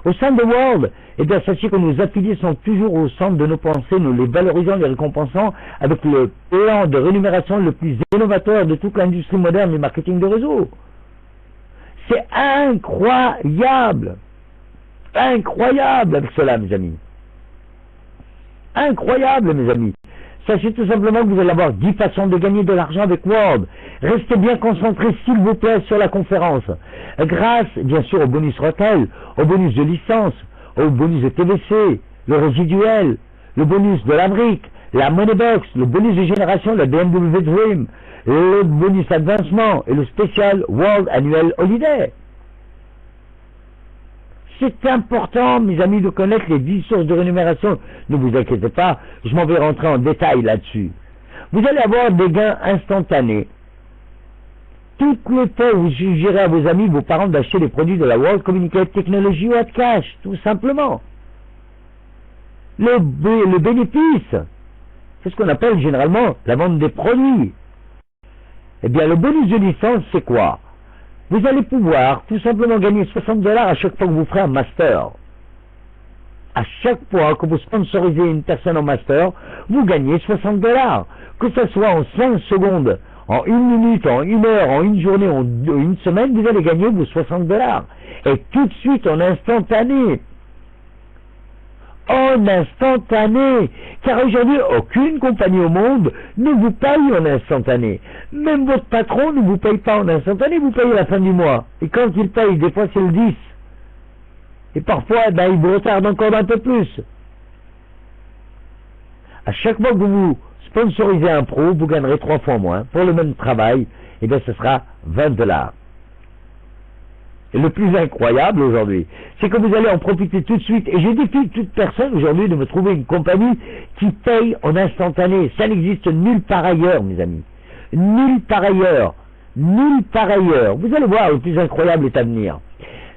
Au sein de World, eh bien, sachez que nos affiliés sont toujours au centre de nos pensées, nous les valorisons, les récompensant avec le plan de rémunération le plus innovateur de toute l'industrie moderne du marketing de réseau. C'est incroyable. Incroyable avec cela, mes amis. Incroyable, mes amis. Sachez tout simplement que vous allez avoir 10 façons de gagner de l'argent avec Word. Restez bien concentrés, s'il vous plaît, sur la conférence. Grâce, bien sûr, au bonus retail, au bonus de licence, au bonus de TVC, le résiduel, le bonus de la brique, la Moneybox, le bonus de génération, le BMW Dream, le bonus advancement et le spécial World Annual Holiday. C'est important, mes amis, de connaître les 10 sources de rémunération. Ne vous inquiétez pas, je m'en vais rentrer en détail là-dessus. Vous allez avoir des gains instantanés. Toutes les fois où vous suggérez à vos amis, vos parents d'acheter les produits de la World Communicate Technology ou AdCash, tout simplement. Le bénéfice, c'est ce qu'on appelle généralement la vente des produits. Eh bien, le bonus de licence, c'est quoi? Vous allez pouvoir tout simplement gagner 60 $ à chaque fois que vous ferez un master. À chaque fois que vous sponsorisez une personne en master, vous gagnez 60 $. Que ce soit en 5 secondes, en 1 minute, en 1 heure, en 1 journée, en 1 semaine, vous allez gagner vos 60 $. Et tout de suite, en instantané. En instantané, car aujourd'hui, aucune compagnie au monde ne vous paye en instantané. Même votre patron ne vous paye pas en instantané, vous payez à la fin du mois. Et quand il paye, des fois c'est le 10. Et parfois, il vous retarde encore un peu plus. À chaque fois que vous sponsorisez un pro, vous gagnerez 3 fois moins. Pour le même travail, ce sera 20 $. Et le plus incroyable aujourd'hui, c'est que vous allez en profiter tout de suite. Et je défie toute personne aujourd'hui de me trouver une compagnie qui paye en instantané. Ça n'existe nulle part ailleurs, mes amis. Nulle part ailleurs. Nulle part ailleurs. Vous allez voir, le plus incroyable est à venir.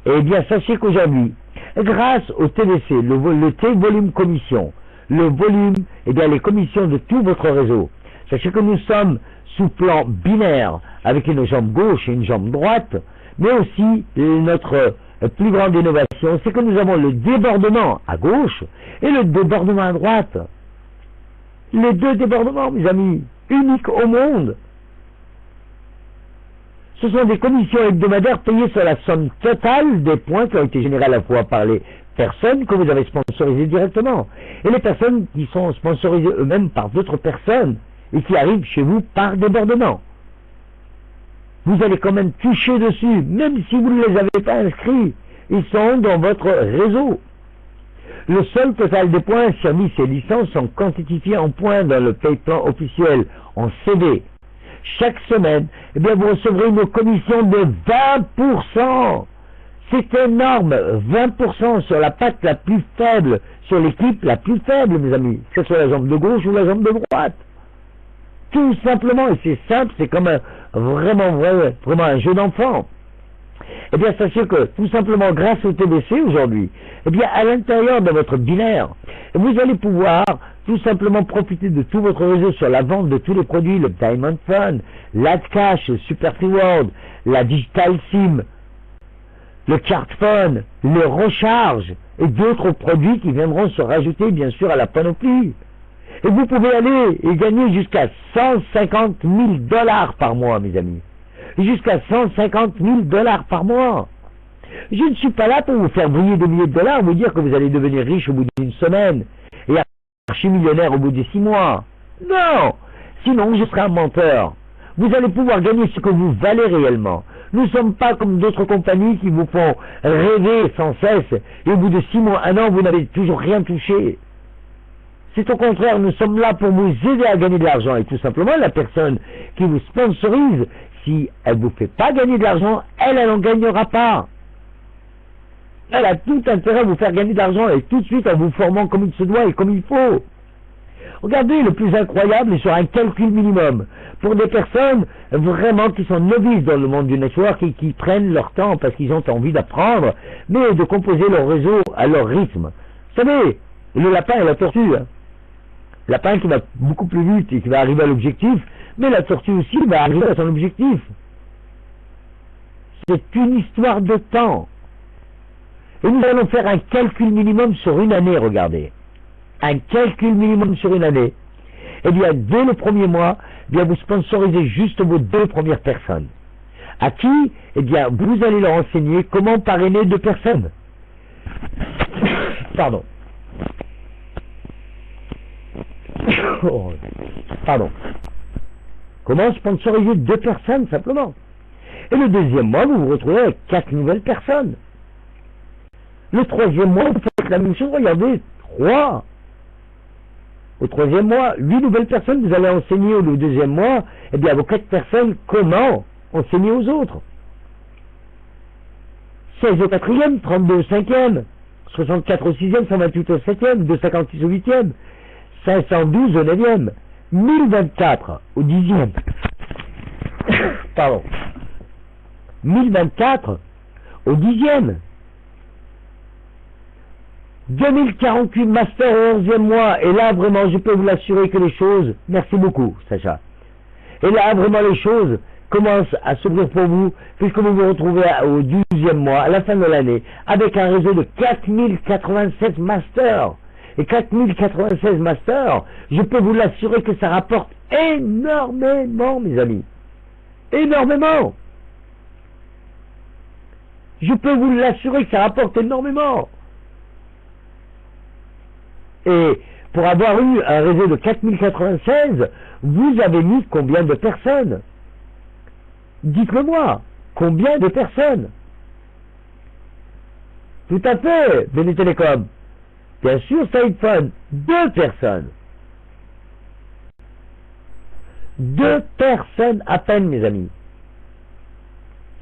Eh bien, sachez qu'aujourd'hui, grâce au TVC, le T-Volume Commission, le volume, les commissions de tout votre réseau, sachez que nous sommes sous plan binaire, avec une jambe gauche et une jambe droite, mais aussi notre plus grande innovation, c'est que nous avons le débordement à gauche et le débordement à droite. Les deux débordements, mes amis, uniques au monde. Ce sont des commissions hebdomadaires payées sur la somme totale des points qui ont été générés à la fois par les personnes que vous avez sponsorisées directement et les personnes qui sont sponsorisées eux-mêmes par d'autres personnes et qui arrivent chez vous par débordement. Vous allez quand même toucher dessus, même si vous ne les avez pas inscrits. Ils sont dans votre réseau. Le seul total des points servis et licences sont quantifiés en points dans le paye-plan officiel, en CD. Chaque semaine, vous recevrez une commission de 20%. C'est énorme, 20% sur la patte la plus faible, sur l'équipe la plus faible, mes amis, que ce soit la jambe de gauche ou la jambe de droite. Tout simplement, et c'est simple, c'est comme vraiment un jeu d'enfant. Sachez que, tout simplement, grâce au TBC aujourd'hui, à l'intérieur de votre binaire, vous allez pouvoir tout simplement profiter de tout votre réseau sur la vente de tous les produits, le Diamond Fund, l'AdCash, le Super Reward, la Digital SIM, le Card Fund, le Recharge, et d'autres produits qui viendront se rajouter, bien sûr, à la panoplie. Et vous pouvez aller et gagner jusqu'à 150 000 $ par mois, mes amis. Jusqu'à 150 000 $ par mois. Je ne suis pas là pour vous faire briller des milliers de dollars, vous dire que vous allez devenir riche au bout d'une semaine et archi-millionnaire au bout de 6 mois. Non! Sinon, je serai un menteur. Vous allez pouvoir gagner ce que vous valez réellement. Nous ne sommes pas comme d'autres compagnies qui vous font rêver sans cesse et au bout de 6 mois, 1 an, vous n'avez toujours rien touché. C'est au contraire, nous sommes là pour vous aider à gagner de l'argent. Et tout simplement, la personne qui vous sponsorise, si elle ne vous fait pas gagner de l'argent, elle n'en gagnera pas. Elle a tout intérêt à vous faire gagner de l'argent et tout de suite en vous formant comme il se doit et comme il faut. Regardez, le plus incroyable est sur un calcul minimum. Pour des personnes vraiment qui sont novices dans le monde du network et qui prennent leur temps parce qu'ils ont envie d'apprendre, mais de composer leur réseau à leur rythme. Vous savez, le lapin et la tortue, hein. Lapin qui va beaucoup plus vite et qui va arriver à l'objectif, mais la tortue aussi va arriver à son objectif. C'est une histoire de temps. Et nous allons faire un calcul minimum sur une année, regardez. Un calcul minimum sur une année. Dès le premier mois, vous sponsorisez juste vos 2 premières personnes. À qui vous allez leur enseigner comment parrainer 2 personnes. Pardon. Pardon. Comment sponsoriser 2 personnes, simplement. Et le 2e mois, vous vous retrouvez avec 4 nouvelles personnes. Le 3e mois, vous faites la même chose, regardez, 3. Au troisième mois, 8 nouvelles personnes, vous allez enseigner au deuxième mois, eh bien, à vos 4 personnes, comment enseigner aux autres. 16 au quatrième, 32 au cinquième, 64 au sixième, 128 au septième, 256 au huitième, 512 au neuvième, 1024 au dixième, pardon, 1024 au dixième, 2048 masters au 11e mois, et là vraiment je peux vous l'assurer que les choses, merci beaucoup Sacha, et là vraiment les choses commencent à s'ouvrir pour vous, puisque vous vous retrouvez au 12e mois, à la fin de l'année, avec un réseau de 4087 masters. Et 4096 masters, je peux vous l'assurer que ça rapporte énormément, mes amis. Énormément. Je peux vous l'assurer que ça rapporte énormément. Et pour avoir eu un réseau de 4096, vous avez mis combien de personnes? Dites-le-moi, combien de personnes? Tout à fait, Béné Télécom. Bien sûr, Saïd Fun, 2 personnes. 2 personnes à peine, mes amis.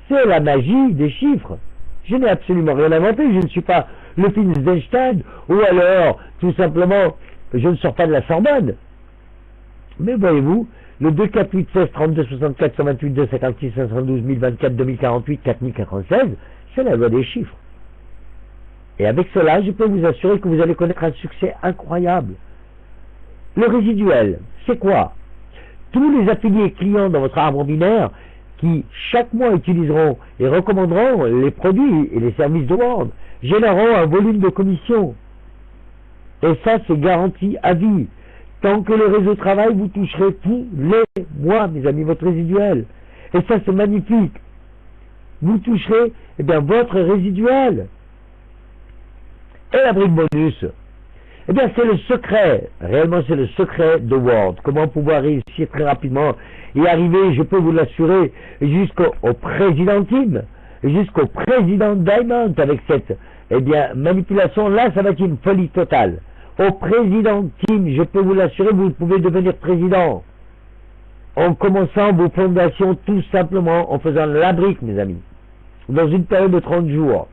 C'est la magie des chiffres. Je n'ai absolument rien inventé, je ne suis pas le fils d'Einstein, ou alors, tout simplement, je ne sors pas de la Sorbonne. Mais voyez-vous, le 2, 4, 8, 16, 32, 64, 128, 2, 56, 512, 1024, 2048, 4096, c'est la loi des chiffres. Et avec cela, je peux vous assurer que vous allez connaître un succès incroyable. Le résiduel, c'est quoi? Tous les affiliés clients dans votre arbre binaire qui, chaque mois, utiliseront et recommanderont les produits et les services de Word, généreront un volume de commission. Et ça, c'est garanti à vie. Tant que le réseau travaille, vous toucherez tous les mois, mes amis, votre résiduel. Et ça, c'est magnifique. Vous toucherez, eh bien, votre résiduel. Et la brique bonus, eh bien, c'est le secret. Réellement, c'est le secret de Word. Comment pouvoir réussir très rapidement et arriver, je peux vous l'assurer, jusqu'au président Team, jusqu'au président Diamond avec cette, eh bien, manipulation. Là, ça va être une folie totale. Au président Team, je peux vous l'assurer, vous pouvez devenir président en commençant vos fondations tout simplement en faisant la brique, mes amis, dans une période de 30 jours.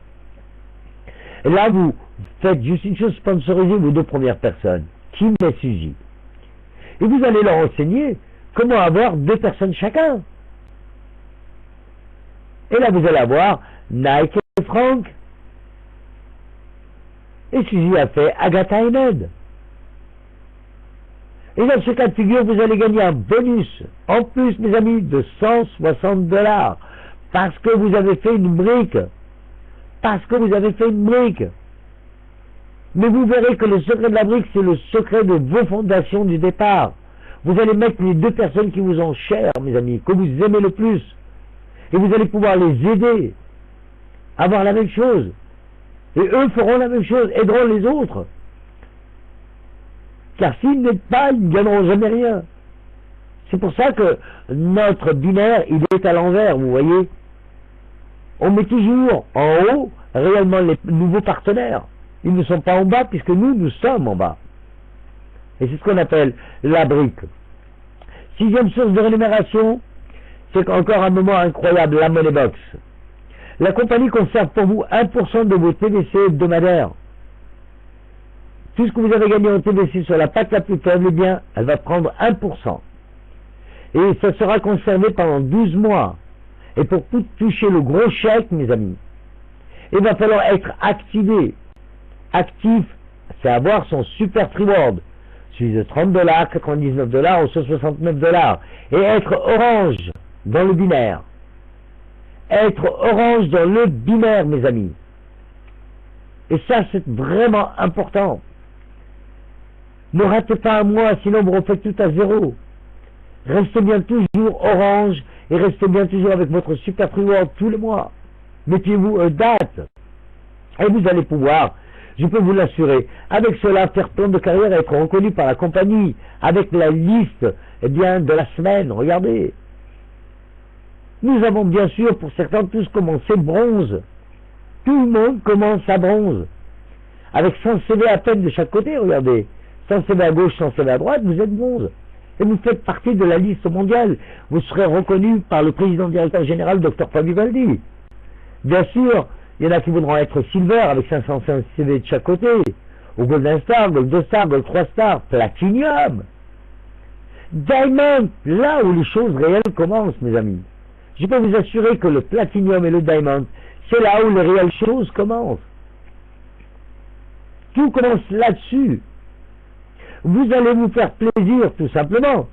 Et là, vous faites juste une chose, sponsoriser vos 2 premières personnes, Kim et Suzy. Et vous allez leur enseigner comment avoir 2 personnes chacun. Et là, vous allez avoir Nike et Frank. Et Suzy a fait Agatha et Ned. Et dans ce cas de figure, vous allez gagner un bonus, en plus, mes amis, de 160 $, parce que vous avez fait une brique. Parce que vous avez fait une brique. Mais vous verrez que le secret de la brique, c'est le secret de vos fondations du départ. Vous allez mettre les 2 personnes qui vous ont chères, mes amis, que vous aimez le plus. Et vous allez pouvoir les aider à avoir la même chose. Et eux feront la même chose, aideront les autres. Car s'ils n'aident pas, ils ne gagneront jamais rien. C'est pour ça que notre binaire, il est à l'envers, vous voyez. On met toujours en haut réellement les nouveaux partenaires. Ils ne sont pas en bas puisque nous sommes en bas. Et c'est ce qu'on appelle la brique. 6e source de rémunération, c'est encore un moment incroyable, la Money Box. La compagnie conserve pour vous 1% de vos TVC hebdomadaires. Tout ce que vous avez gagné en TVC sur la patte la plus faible, eh bien, elle va prendre 1%. Et ça sera conservé pendant 12 mois. Et pour toucher le gros chèque, mes amis, il va falloir être activé. Actif, c'est avoir son super reward. Celui de 30 $, 99 $ ou 169 $. Et être orange dans le binaire. Être orange dans le binaire, mes amis. Et ça, c'est vraiment important. Ne ratez pas un mois, sinon vous refaites tout à zéro. Restez bien toujours orange et restez bien toujours avec votre super reward tous les mois. Mettez-vous une date. Et vous allez pouvoir, je peux vous l'assurer, avec cela, faire plan de carrière et être reconnu par la compagnie, avec la liste, eh bien, de la semaine. Regardez. Nous avons bien sûr, pour certains, tous commencé bronze. Tout le monde commence à bronze. Avec 100 CV à peine de chaque côté, regardez. sans CV à gauche, sans CV à droite, vous êtes bronze. Et vous faites partie de la liste mondiale. Vous serez reconnu par le président directeur général, Dr Fabio Valdi. Bien sûr, il y en a qui voudront être silver avec 505 CV de chaque côté, ou golden star, gold 2 star, gold 3 star, platinum, diamond, là où les choses réelles commencent, mes amis. Je peux vous assurer que le platinum et le diamond, c'est là où les réelles choses commencent. Tout commence là-dessus. Vous allez vous faire plaisir, tout simplement.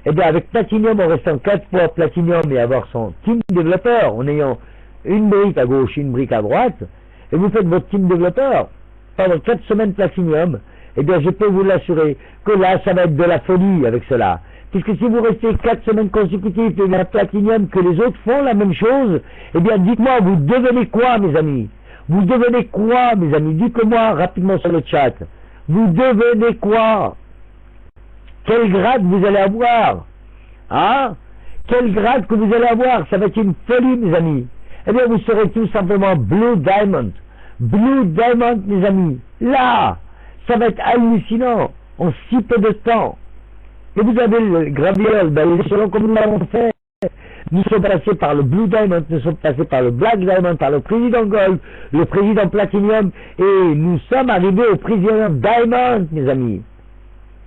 Eh bien, avec platinum, en restant 4 fois platinum et avoir son team développeur, en ayant une brique à gauche, une brique à droite, et vous faites votre team développeur pendant 4 semaines platinum, eh bien, je peux vous l'assurer que là, ça va être de la folie avec cela. Puisque si vous restez 4 semaines consécutives et un platinum que les autres font la même chose, eh bien, dites-moi, vous devenez quoi, mes amis? Vous devenez quoi, mes amis? Dites-le-moi rapidement sur le chat. Vous devenez quoi? Quel grade vous allez avoir? Hein? Quel grade que vous allez avoir? Ça va être une folie, mes amis. Eh bien, vous serez tout simplement Blue Diamond. Blue Diamond, mes amis. Là, ça va être hallucinant, en si peu de temps. Et vous avez le gravier, ben, selon comme nous l'avons fait. Nous sommes passés par le Blue Diamond, nous sommes passés par le Black Diamond, par le président Gold, le président Platinum, et nous sommes arrivés au président Diamond, mes amis.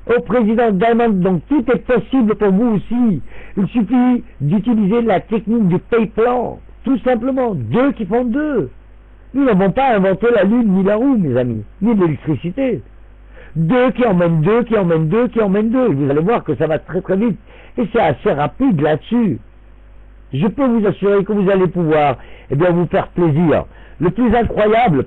Au président Diamond, donc tout est possible pour vous aussi. Il suffit d'utiliser la technique du pay plan, tout simplement, 2 qui font 2. Nous n'avons pas inventé la lune, ni la roue, mes amis, ni l'électricité. 2 qui emmènent 2, qui emmènent 2, qui emmènent 2. Vous allez voir que ça va très très vite. Et c'est assez rapide là-dessus. Je peux vous assurer que vous allez pouvoir, eh bien, vous faire plaisir. Le plus incroyable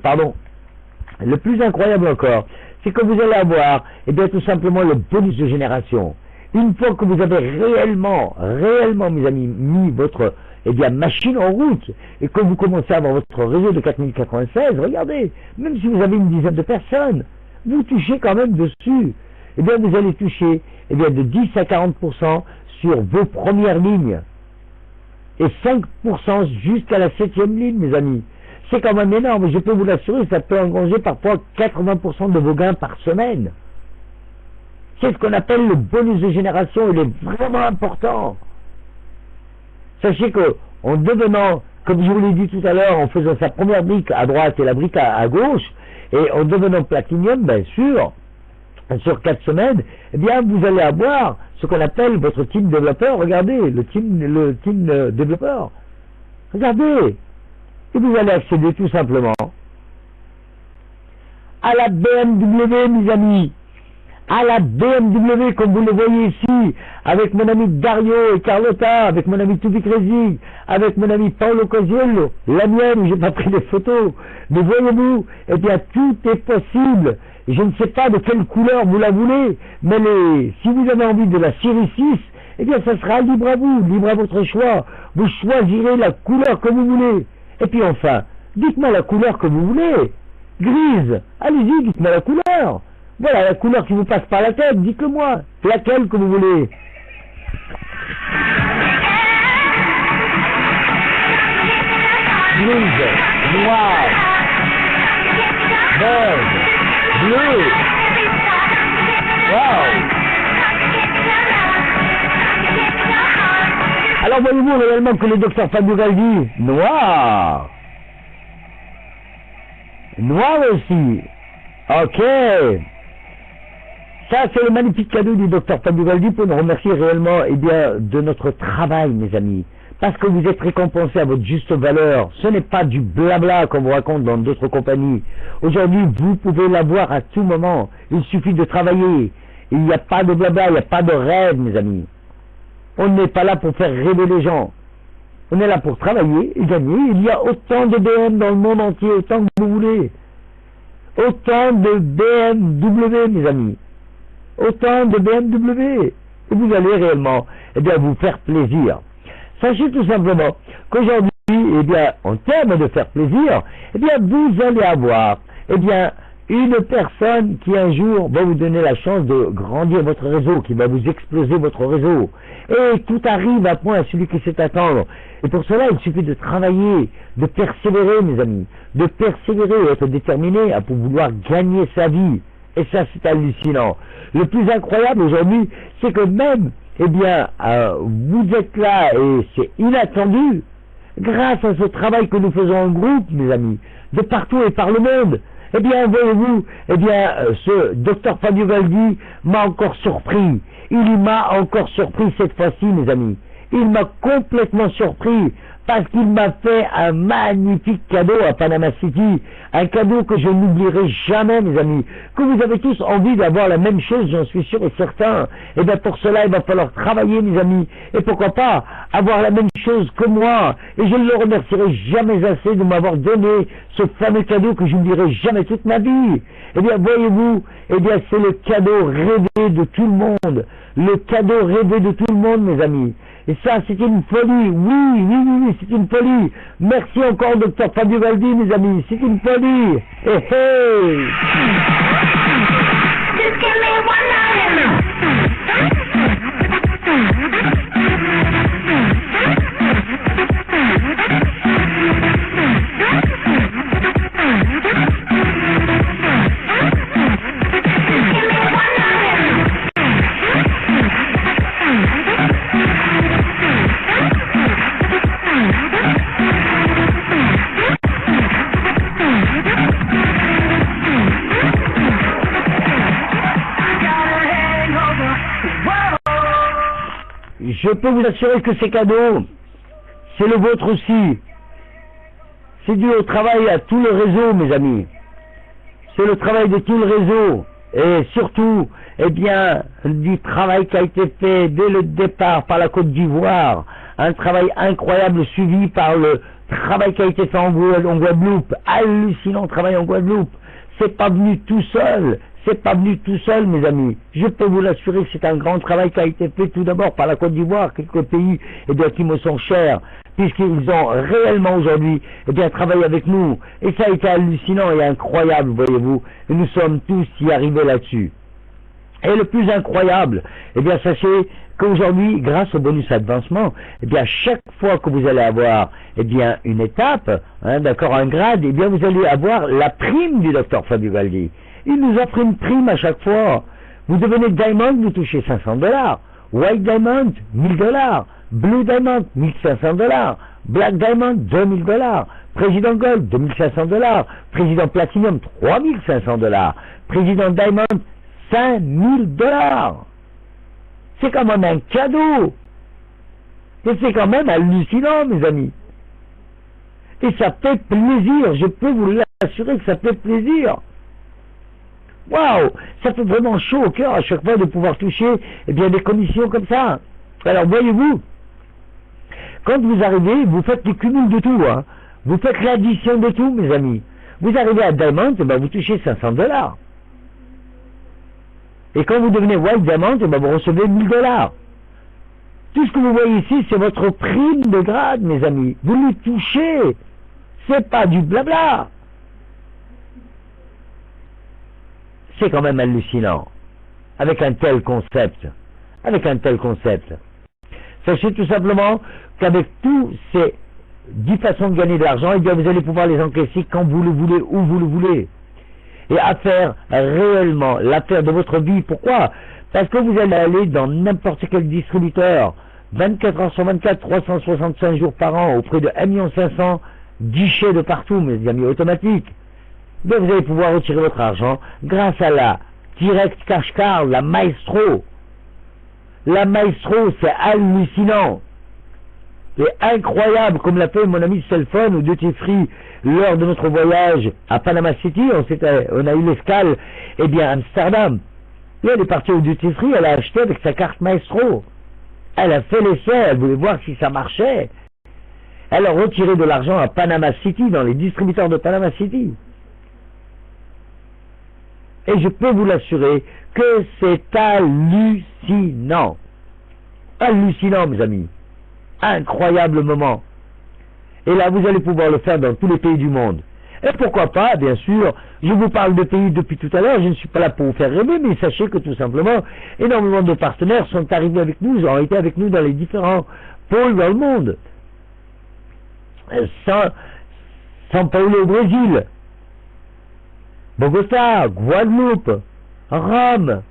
encore, c'est que vous allez avoir, eh bien, tout simplement le bonus de génération. Une fois que vous avez réellement, mes amis, mis votre, eh bien, machine en route, et que vous commencez à avoir votre réseau de 4096, regardez, même si vous avez une dizaine de personnes, vous touchez quand même dessus. Eh bien, vous allez toucher, eh bien, de 10 à 40% sur vos premières lignes. Et 5% jusqu'à la 7e ligne, mes amis. C'est quand même énorme, je peux vous l'assurer, ça peut engranger parfois 80% de vos gains par semaine. C'est ce qu'on appelle le bonus de génération, il est vraiment important. Sachez que, en devenant, comme je vous l'ai dit tout à l'heure, en faisant sa première brique à droite et la brique à gauche, et en devenant platinum, bien sûr, sur 4 semaines, eh bien, vous allez avoir ce qu'on appelle votre team développeur. Regardez, le team développeur. Regardez. Et vous allez accéder tout simplement à la BMW, mes amis. À la BMW, comme vous le voyez ici, avec mon ami Dario et Carlotta, avec mon ami Tubi Crazy, avec mon ami Paolo Cosiello, la mienne, où j'ai pas pris des photos. Mais voyez-vous, eh bien, tout est possible. Je ne sais pas de quelle couleur vous la voulez, mais si vous avez envie de la série 6, eh bien, ça sera libre à vous, libre à votre choix. Vous choisirez la couleur que vous voulez. Et puis enfin, dites-moi la couleur que vous voulez. Grise, allez-y, dites-moi la couleur. Voilà la couleur qui vous passe par la tête, dites-le-moi. Laquelle que vous voulez. Grise, noir, beige, bleu. Wow. Alors voyez-vous réellement que le docteur Fabio Valdi, noir. Noir aussi. Ok. Ça, c'est le magnifique cadeau du docteur Fabio Valdi pour nous remercier réellement, eh bien, de notre travail, mes amis. Parce que vous êtes récompensés à votre juste valeur. Ce n'est pas du blabla qu'on vous raconte dans d'autres compagnies. Aujourd'hui, vous pouvez l'avoir à tout moment. Il suffit de travailler. Il n'y a pas de blabla, il n'y a pas de rêve, mes amis. On n'est pas là pour faire rêver les gens. On est là pour travailler et gagner. Il y a autant de BM dans le monde entier, autant que vous voulez. Autant de BMW, mes amis. Autant de BMW. Et vous allez réellement, eh bien, vous faire plaisir. Sachez tout simplement qu'aujourd'hui, eh bien, en termes de faire plaisir, eh bien, vous allez avoir, eh bien, une personne qui un jour va vous donner la chance de grandir votre réseau, qui va vous exploser votre réseau. Et tout arrive à point à celui qui sait attendre. Et pour cela, il suffit de travailler, de persévérer, mes amis, de persévérer et être déterminé à pour vouloir gagner sa vie. Et ça, c'est hallucinant. Le plus incroyable aujourd'hui, c'est que même, eh bien, vous êtes là et c'est inattendu, grâce à ce travail que nous faisons en groupe, mes amis, de partout et par le monde. Eh bien, voyez-vous, eh bien, ce docteur Fabio Valdi m'a encore surpris. Il m'a encore surpris cette fois-ci, mes amis. Il m'a complètement surpris parce qu'il m'a fait un magnifique cadeau à Panama City, un cadeau que je n'oublierai jamais, mes amis, que vous avez tous envie d'avoir la même chose, j'en suis sûr et certain. Et bien pour cela, il va falloir travailler, mes amis, et pourquoi pas avoir la même chose que moi. Et je ne le remercierai jamais assez de m'avoir donné ce fameux cadeau que je n'oublierai jamais toute ma vie. Eh bien, voyez-vous, eh bien, c'est le cadeau rêvé de tout le monde, le cadeau rêvé de tout le monde, mes amis. Et ça, c'est une folie. Oui, c'est une folie. Merci encore, docteur Fabio Valdi, mes amis. C'est une folie. Hey, hey. Just give me one night. Je peux vous assurer que ces cadeaux, c'est le vôtre aussi. C'est dû au travail à tout le réseau, mes amis. C'est le travail de tout le réseau. Et surtout, eh bien, du travail qui a été fait dès le départ par la Côte d'Ivoire. Un travail incroyable suivi par le travail qui a été fait en Guadeloupe. Hallucinant travail en Guadeloupe. C'est pas venu tout seul. C'est pas venu tout seul, mes amis. Je peux vous l'assurer que c'est un grand travail qui a été fait tout d'abord par la Côte d'Ivoire, quelques pays qui me sont chers, puisqu'ils ont réellement aujourd'hui travaillé avec nous. Et ça a été hallucinant et incroyable, voyez-vous. Et nous sommes tous y arrivés là-dessus. Et le plus incroyable, sachez qu'aujourd'hui, grâce au bonus advancement, chaque fois que vous allez avoir, une étape, d'accord, un grade, vous allez avoir la prime du docteur Fabio Valdi. Il nous offre une prime à chaque fois. Vous devenez Diamond, vous touchez $500. White Diamond, $1000. Blue Diamond, $1500. Black Diamond, $2000. Président Gold, $2500. Président Platinum, $3500. Président Diamond, $5000. C'est quand même un cadeau. Et c'est quand même hallucinant, mes amis. Et ça fait plaisir. Je peux vous l'assurer que ça fait plaisir. Waouh, ça fait vraiment chaud au cœur à chaque fois de pouvoir toucher des commissions comme ça. Alors voyez-vous, quand vous arrivez, vous faites le cumul de tout, hein. Vous faites l'addition de tout, mes amis. Vous arrivez à Diamond, vous touchez $500. Et quand vous devenez White Diamond, vous recevez $1000. Tout ce que vous voyez ici, c'est votre prime de grade, mes amis. Vous le touchez. C'est pas du blabla. C'est quand même hallucinant, avec un tel concept, Sachez tout simplement qu'avec tous ces 10 façons de gagner de l'argent, vous allez pouvoir les encaisser quand vous le voulez, où vous le voulez. Et à faire réellement l'affaire de votre vie. Pourquoi? Parce que vous allez aller dans n'importe quel distributeur, 24 heures sur 24, 365 jours par an, auprès de 1,5 million, guichets de partout, mes amis, automatiques. Donc vous allez pouvoir retirer votre argent grâce à la Direct Cash Card, la Maestro. La Maestro, c'est hallucinant. Et incroyable, comme l'a fait mon ami Cellphone ou Duty Free lors de notre voyage à Panama City. On a eu l'escale, à Amsterdam. Et elle est partie au Duty Free, elle a acheté avec sa carte Maestro. Elle a fait l'essai, elle voulait voir si ça marchait. Elle a retiré de l'argent à Panama City, dans les distributeurs de Panama City. Et je peux vous l'assurer que c'est hallucinant. Hallucinant, mes amis. Incroyable moment. Et là, vous allez pouvoir le faire dans tous les pays du monde. Et pourquoi pas, bien sûr, je vous parle de pays depuis tout à l'heure, je ne suis pas là pour vous faire rêver, mais sachez que tout simplement, énormément de partenaires sont arrivés avec nous, ont été avec nous dans les différents pôles dans le monde. São Paulo au Brésil, Bogota, Guadeloupe, Rome,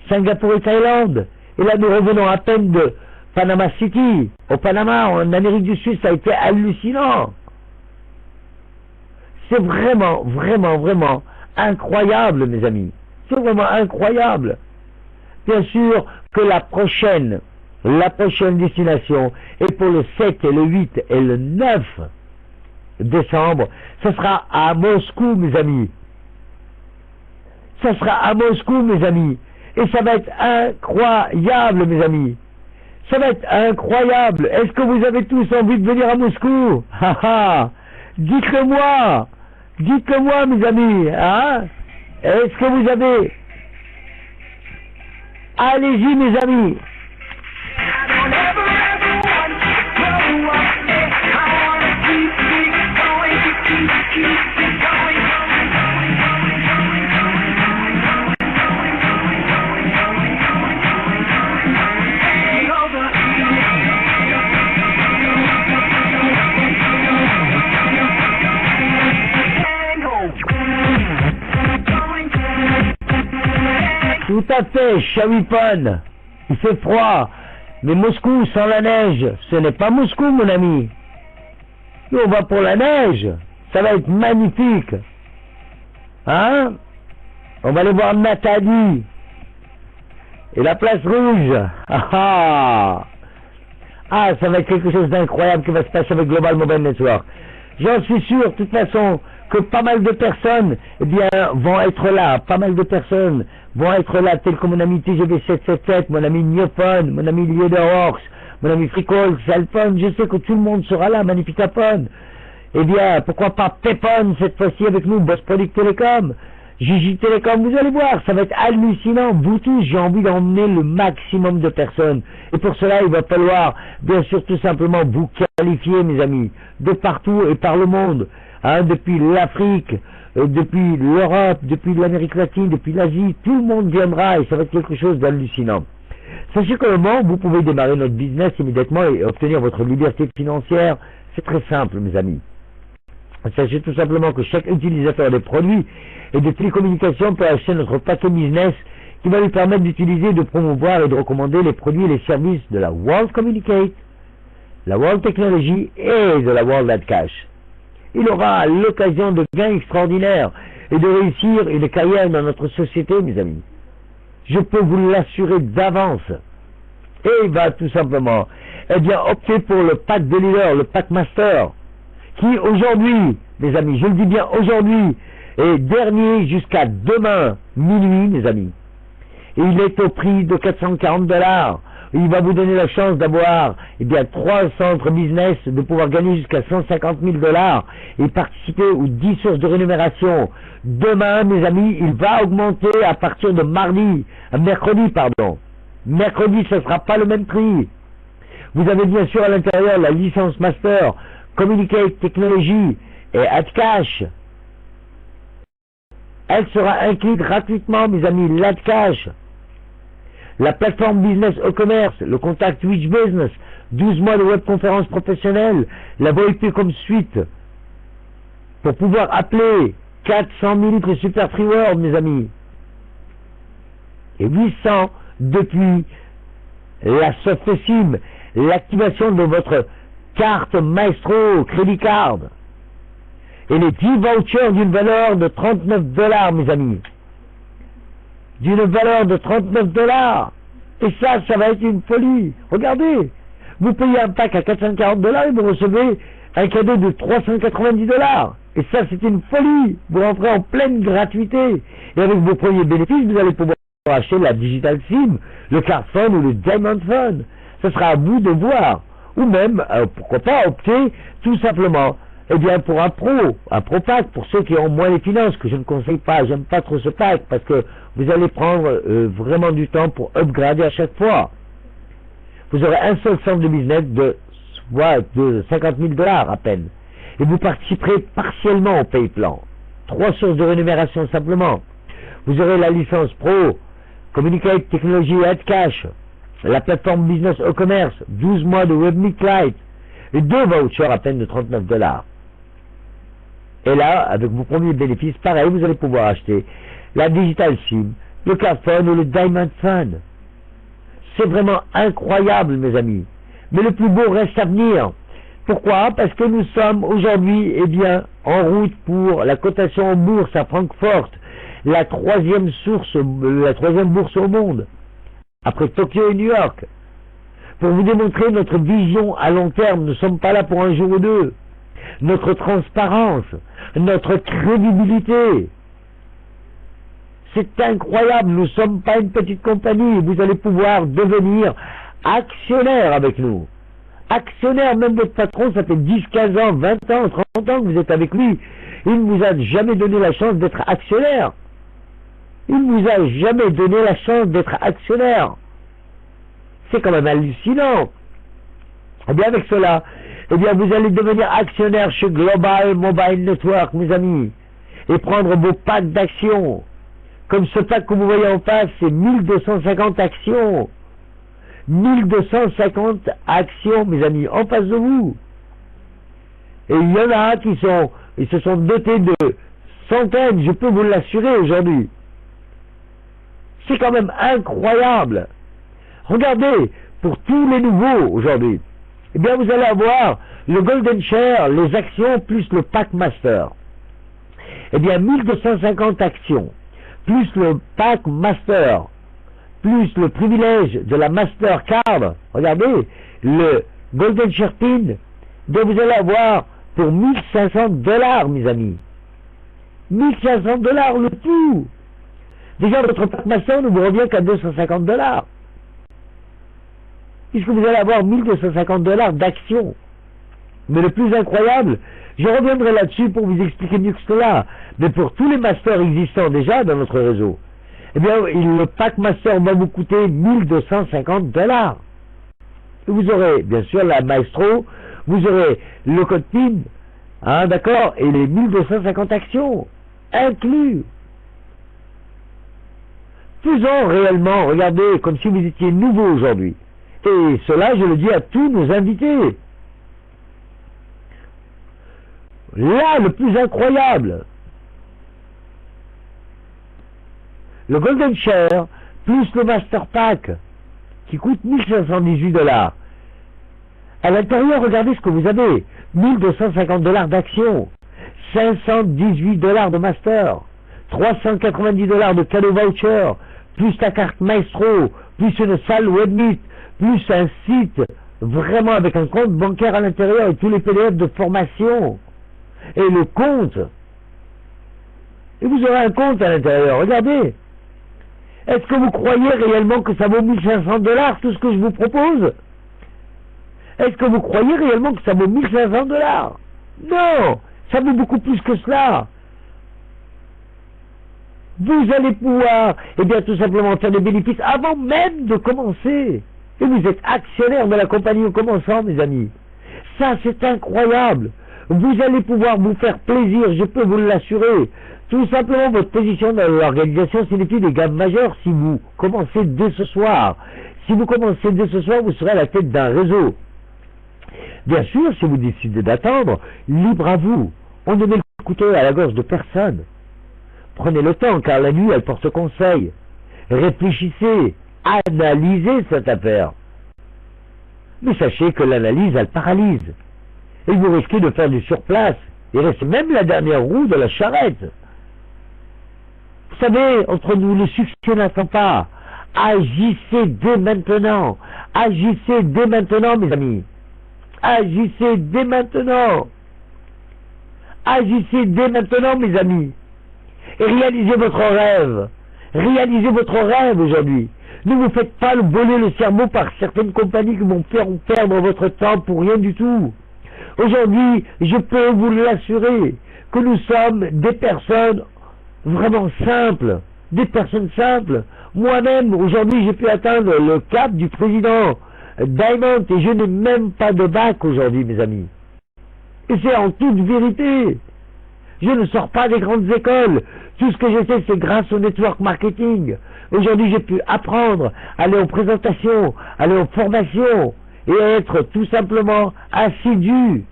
Singapour et Thaïlande. Et là, nous revenons à peine de Panama City, au Panama, en Amérique du Sud. Ça a été hallucinant. C'est vraiment, vraiment, vraiment incroyable, mes amis. C'est vraiment incroyable. Bien sûr que la prochaine destination est pour le 7 et le 8 et le 9 décembre. Ce sera à Moscou, mes amis. Ça sera à Moscou, mes amis. Et ça va être incroyable, mes amis. Ça va être incroyable. Est-ce que vous avez tous envie de venir à Moscou? Dites-le moi. Dites-le moi, mes amis. Hein? Est-ce que vous avez... Allez-y, mes amis. Tout à fait, Chavipon. Il fait froid. Mais Moscou sans la neige, ce n'est pas Moscou, mon ami. Nous, on va pour la neige. Ça va être magnifique. Hein? On va aller voir Nathalie. Et la place rouge. Ça va être quelque chose d'incroyable qui va se passer avec Global Mobile Network. J'en suis sûr, de toute façon, que pas mal de personnes, vont être là. Pas mal de personnes vont être là, tels que mon ami TGV777, mon ami Niophone, mon ami Liederhorst, mon ami Fricol, Salphone. Je sais que tout le monde sera là, Magnificapone. Pourquoi pas Pepone, cette fois-ci avec nous, Boss Product Telecom, Gigi Telecom, vous allez voir, ça va être hallucinant. Vous tous, j'ai envie d'emmener le maximum de personnes. Et pour cela, il va falloir, bien sûr, tout simplement vous qualifier, mes amis, de partout et par le monde. Depuis l'Afrique, depuis l'Europe, depuis l'Amérique latine, depuis l'Asie, tout le monde viendra et ça va être quelque chose d'hallucinant. Sachez comment vous pouvez démarrer notre business immédiatement et obtenir votre liberté financière. C'est très simple, mes amis. Sachez tout simplement que chaque utilisateur des produits et de télécommunications peut acheter notre paquet business qui va lui permettre d'utiliser, de promouvoir et de recommander les produits et les services de la World Communicate, la World Technology et de la World AdCash. Il aura l'occasion de gains extraordinaires et de réussir une carrière dans notre société, mes amis. Je peux vous l'assurer d'avance. Et il va tout simplement, opter pour le pack de leader, le pack master, qui aujourd'hui, mes amis, je le dis bien aujourd'hui, est dernier jusqu'à demain, minuit, mes amis. Et il est au prix de 440$. Il va vous donner la chance d'avoir 3 centres business, de pouvoir gagner jusqu'à 150 000$ et participer aux 10 sources de rémunération. Demain, mes amis, il va augmenter à partir de mercredi. Mercredi, ce ne sera pas le même prix. Vous avez bien sûr à l'intérieur la licence master, Communicate Technology et AdCash. Elle sera incluse gratuitement, mes amis, l'AdCash. La plateforme business au commerce, le contact Twitch Business, 12 mois de webconférence professionnelle, la VoIP comme suite, pour pouvoir appeler 400 minutes de Super Free World, mes amis. Et 800 depuis la soft SIM, l'activation de votre carte Maestro Credit Card. Et les 10 vouchers d'une valeur de 39$, mes amis. D'une valeur de 39$. Et ça va être une folie. Regardez, vous payez un pack à 440$ et vous recevez un cadeau de 390$. Et ça, c'est une folie. Vous rentrez en pleine gratuité. Et avec vos premiers bénéfices, vous allez pouvoir acheter la Digital SIM, le Card Phone ou le Diamond Phone. Ce sera à vous de voir. Ou même, pourquoi pas, opter tout simplement pour un pro pack, pour ceux qui ont moins les finances, que je ne conseille pas, j'aime pas trop ce pack, parce que vous allez prendre vraiment du temps pour upgrader à chaque fois. Vous aurez un seul centre de business de 50 000$ à peine. Et vous participerez partiellement au pay plan. 3 sources de rémunération simplement. Vous aurez la licence pro, Communicate Technology AdCash, la plateforme business au commerce, 12 mois de WebMeet Lite, et 2 vouchers à peine de 39$. Et là, avec vos premiers bénéfices, pareil, vous allez pouvoir acheter la Digital SIM, le Carphone ou le Diamond Fund. C'est vraiment incroyable, mes amis. Mais le plus beau reste à venir. Pourquoi? Parce que nous sommes aujourd'hui, eh bien, en route pour la cotation en bourse à Francfort, la troisième bourse au monde, après Tokyo et New York. Pour vous démontrer notre vision à long terme, nous ne sommes pas là pour un jour ou deux. Notre transparence, notre crédibilité. C'est incroyable, nous ne sommes pas une petite compagnie, vous allez pouvoir devenir actionnaire avec nous. Actionnaire, même votre patron, ça fait 10, 15 ans, 20 ans, 30 ans que vous êtes avec lui. Il ne vous a jamais donné la chance d'être actionnaire. Il ne vous a jamais donné la chance d'être actionnaire. C'est quand même hallucinant. Eh bien, avec cela, eh bien, vous allez devenir actionnaire chez Global Mobile Network, mes amis, et prendre vos packs d'actions. Comme ce pack que vous voyez en face, c'est 1250 actions. 1250 actions, mes amis, en face de vous. Et il y en a ils se sont dotés de centaines, je peux vous l'assurer aujourd'hui. C'est quand même incroyable. Regardez, pour tous les nouveaux aujourd'hui, eh bien vous allez avoir le Golden Share, les actions, plus le Pack Master. Eh bien 1250 actions, plus le Pack Master, plus le privilège de la Mastercard, regardez, le Golden Share Pin, donc vous allez avoir pour 1500 $, mes amis. 1500 $ le tout. Déjà, votre Pack Master ne vous revient qu'à 250 $. Puisque vous allez avoir 1250 $ d'actions. Mais le plus incroyable, je reviendrai là-dessus pour vous expliquer mieux que cela, mais pour tous les masters existants déjà dans notre réseau, eh bien, le Pack Master va vous coûter 1250 $. Et vous aurez, bien sûr, la Maestro, vous aurez le code PIN, hein, d'accord, et les 1250 actions, inclus. Faisons réellement, regardez, comme si vous étiez nouveau aujourd'hui. Et cela, je le dis à tous nos invités. Là, le plus incroyable, le Golden Share, plus le Master Pack, qui coûte 1518 $. À l'intérieur, regardez ce que vous avez. 1250 $ d'actions, 518 $ de Master, 390 $ de cadeau voucher, plus ta carte Maestro, plus une salle Webmeet, plus un site vraiment avec un compte bancaire à l'intérieur et tous les PDF de formation. Et le compte. Et vous aurez un compte à l'intérieur, regardez. Est-ce que vous croyez réellement que ça vaut 1500 $ tout ce que je vous propose? Est-ce que vous croyez réellement que ça vaut 1500 $? Non, ça vaut beaucoup plus que cela. Vous allez pouvoir, eh bien, tout simplement faire des bénéfices avant même de commencer. Et vous êtes actionnaire de la compagnie en commençant, mes amis. Ça, c'est incroyable. Vous allez pouvoir vous faire plaisir, je peux vous l'assurer. Tout simplement, votre position dans l'organisation signifie des gammes majeures si vous commencez dès ce soir. Si vous commencez dès ce soir, vous serez à la tête d'un réseau. Bien sûr, si vous décidez d'attendre, libre à vous. On ne met le couteau à la gorge de personne. Prenez le temps, car la nuit, elle porte conseil. Réfléchissez, analysez cette affaire. Mais sachez que l'analyse, elle paralyse. Et vous risquez de faire du surplace. Il reste même la dernière roue de la charrette. Vous savez, entre nous, le succès n'attend pas. Agissez dès maintenant. Agissez dès maintenant, mes amis. Agissez dès maintenant. Agissez dès maintenant, mes amis. Et réalisez votre rêve. Réalisez votre rêve aujourd'hui. Ne vous faites pas voler le cerveau par certaines compagnies qui vont faire perdre votre temps pour rien du tout. Aujourd'hui, je peux vous l'assurer que nous sommes des personnes vraiment simples. Des personnes simples. Moi-même, aujourd'hui, j'ai pu atteindre le cap du président Diamond et je n'ai même pas de bac aujourd'hui, mes amis. Et c'est en toute vérité. Je ne sors pas des grandes écoles. Tout ce que j'ai fait, c'est grâce au network marketing. Aujourd'hui, j'ai pu apprendre, aller en présentation, aller en formation et être tout simplement assidu.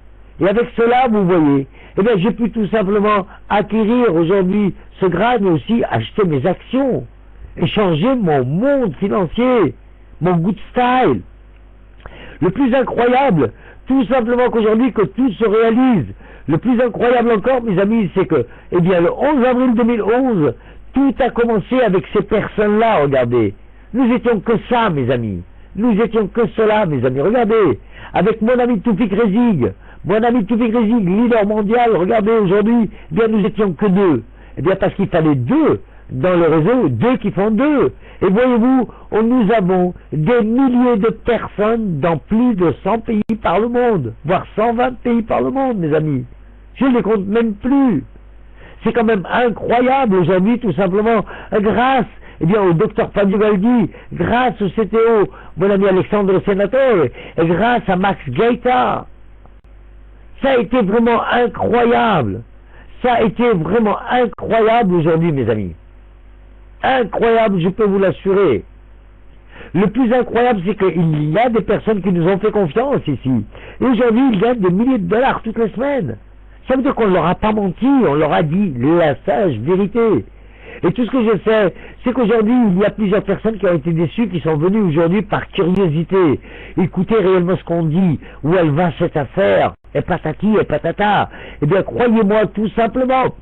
Et avec cela, vous voyez, eh bien, j'ai pu tout simplement acquérir aujourd'hui ce grade, mais aussi acheter mes actions et changer mon monde financier, mon good style. Le plus incroyable, tout simplement qu'aujourd'hui, que tout se réalise. Le plus incroyable encore, mes amis, c'est que, eh bien, le 11 avril 2011, tout a commencé avec ces personnes-là, regardez. Nous étions que ça, mes amis. Nous étions que cela, mes amis. Regardez, avec mon ami Toufik Rezig, leader mondial, regardez, aujourd'hui, eh bien, nous étions que deux. Eh bien, parce qu'il fallait deux dans le réseau, deux qui font deux. Et voyez-vous, nous avons des milliers de personnes dans plus de 100 pays par le monde, voire 120 pays par le monde, mes amis. Je ne les compte même plus. C'est quand même incroyable aujourd'hui, tout simplement, grâce eh bien, au docteur Fabio Galdi, grâce au CTO, mon ami Alexandre Senatore, et grâce à Max Gaeta. Ça a été vraiment incroyable. Ça a été vraiment incroyable aujourd'hui, mes amis. Incroyable, je peux vous l'assurer. Le plus incroyable, c'est qu'il y a des personnes qui nous ont fait confiance ici. Et aujourd'hui, ils gagnent des milliers de dollars toutes les semaines. Ça veut dire qu'on ne leur a pas menti, on leur a dit la sage vérité. Et tout ce que je sais, c'est qu'aujourd'hui, il y a plusieurs personnes qui ont été déçues, qui sont venues aujourd'hui par curiosité, écouter réellement ce qu'on dit, où elle va cette affaire, et patati et patata. Eh bien, croyez-moi tout simplement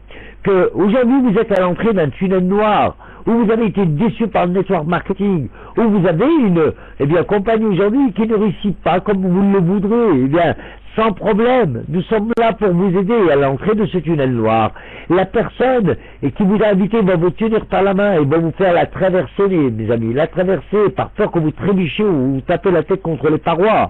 que aujourd'hui vous êtes à l'entrée d'un tunnel noir, où vous avez été déçu par le network marketing, où vous avez une compagnie aujourd'hui qui ne réussit pas comme vous le voudrez. Eh bien, sans problème, nous sommes là pour vous aider à l'entrée de ce tunnel noir. La personne qui vous a invité va vous tenir par la main et va vous faire la traversée, mes amis, la traversée par peur que vous trébuchiez ou vous tapez la tête contre les parois.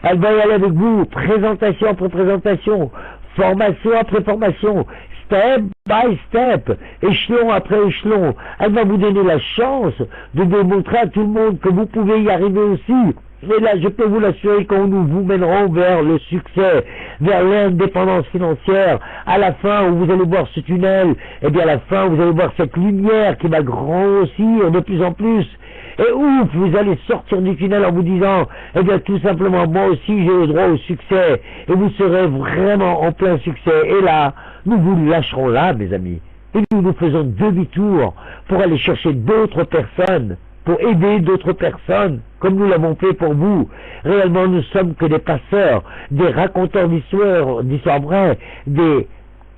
Elle va y aller avec vous, présentation après présentation, formation après formation, step by step, échelon après échelon. Elle va vous donner la chance de démontrer à tout le monde que vous pouvez y arriver aussi. Et là, je peux vous l'assurer qu'on nous vous mènerons vers le succès, vers l'indépendance financière. À la fin, où vous allez voir ce tunnel, eh bien à la fin, vous allez voir cette lumière qui va grossir de plus en plus. Et ouf, vous allez sortir du tunnel en vous disant, eh bien tout simplement, moi aussi j'ai le droit au succès. Et vous serez vraiment en plein succès. Et là, nous vous lâcherons là, mes amis. Et nous faisons demi-tour pour aller chercher d'autres personnes, pour aider d'autres personnes, comme nous l'avons fait pour vous. Réellement, nous sommes que des passeurs, des raconteurs d'histoires vraies, des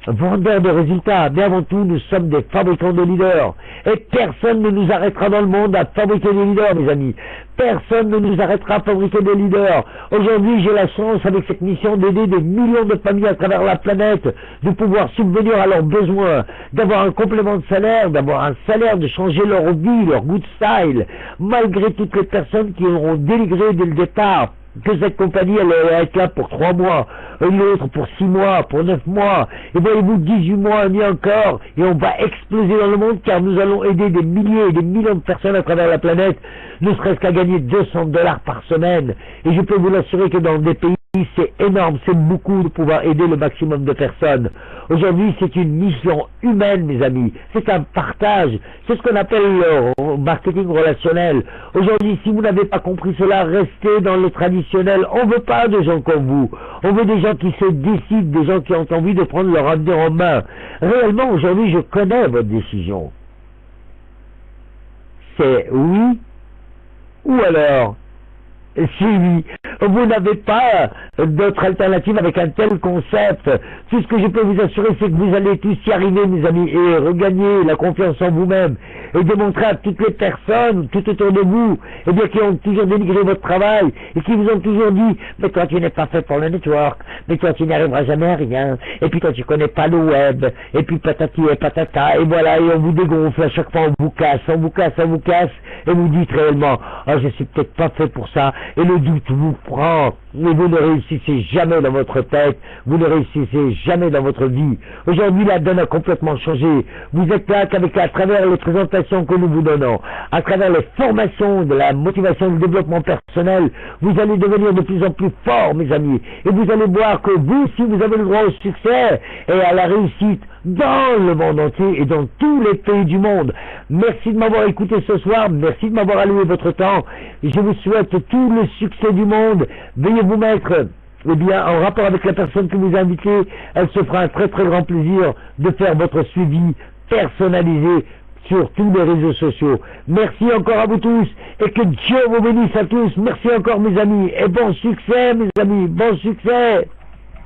vendeurs de résultats, mais avant tout, nous sommes des fabricants de leaders. Et personne ne nous arrêtera dans le monde à fabriquer des leaders, mes amis. Personne ne nous arrêtera à fabriquer des leaders. Aujourd'hui, j'ai la chance, avec cette mission, d'aider des millions de familles à travers la planète, de pouvoir subvenir à leurs besoins, d'avoir un complément de salaire, d'avoir un salaire, de changer leur vie, leur good style, malgré toutes les personnes qui auront dénigré dès le départ que cette compagnie elle allait être là pour 3 mois, une autre pour 6 mois, pour 9 mois, et voyez-vous 18 mois, un an encore, et on va exploser dans le monde car nous allons aider des milliers et des millions de personnes à travers la planète, ne serait-ce qu'à gagner 200 dollars par semaine. Et je peux vous l'assurer que dans des pays, c'est énorme, c'est beaucoup de pouvoir aider le maximum de personnes. Aujourd'hui, c'est une mission humaine, mes amis. C'est un partage. C'est ce qu'on appelle le marketing relationnel. Aujourd'hui, si vous n'avez pas compris cela, restez dans le traditionnel. On ne veut pas de gens comme vous. On veut des gens qui se décident, des gens qui ont envie de prendre leur avenir en main. Réellement, aujourd'hui, je connais votre décision. C'est oui ou alors si oui, vous n'avez pas d'autre alternative avec un tel concept. Tout ce que je peux vous assurer, c'est que vous allez tous y arriver, mes amis, et regagner la confiance en vous-même, et démontrer à toutes les personnes tout autour de vous, eh bien, qui ont toujours dénigré votre travail, et qui vous ont toujours dit, mais toi tu n'es pas fait pour le network, mais toi tu n'y arriveras jamais à rien, et puis toi tu connais pas le web, et puis patati et patata, et voilà, et on vous dégonfle à chaque fois, on vous casse, et vous dites réellement, oh, je suis peut-être pas fait pour ça, et le doute vous prend, mais vous ne réussissez jamais dans votre tête, vous ne réussissez jamais dans votre vie. Aujourd'hui, la donne a complètement changé. Vous êtes là qu'avec à travers les présentations que nous vous donnons, à travers les formations de la motivation et du développement personnel, vous allez devenir de plus en plus fort, mes amis, et vous allez voir que vous aussi, vous avez le droit au succès et à la réussite dans le monde entier et dans tous les pays du monde. Merci de m'avoir écouté ce soir, merci de m'avoir alloué votre temps, et je vous souhaite tout le succès du monde. Veuillez vous mettre eh bien, en rapport avec la personne que vous invitez, elle se fera un très très grand plaisir de faire votre suivi personnalisé sur tous les réseaux sociaux. Merci encore à vous tous et que Dieu vous bénisse à tous. Merci encore mes amis et bon succès mes amis, bon succès.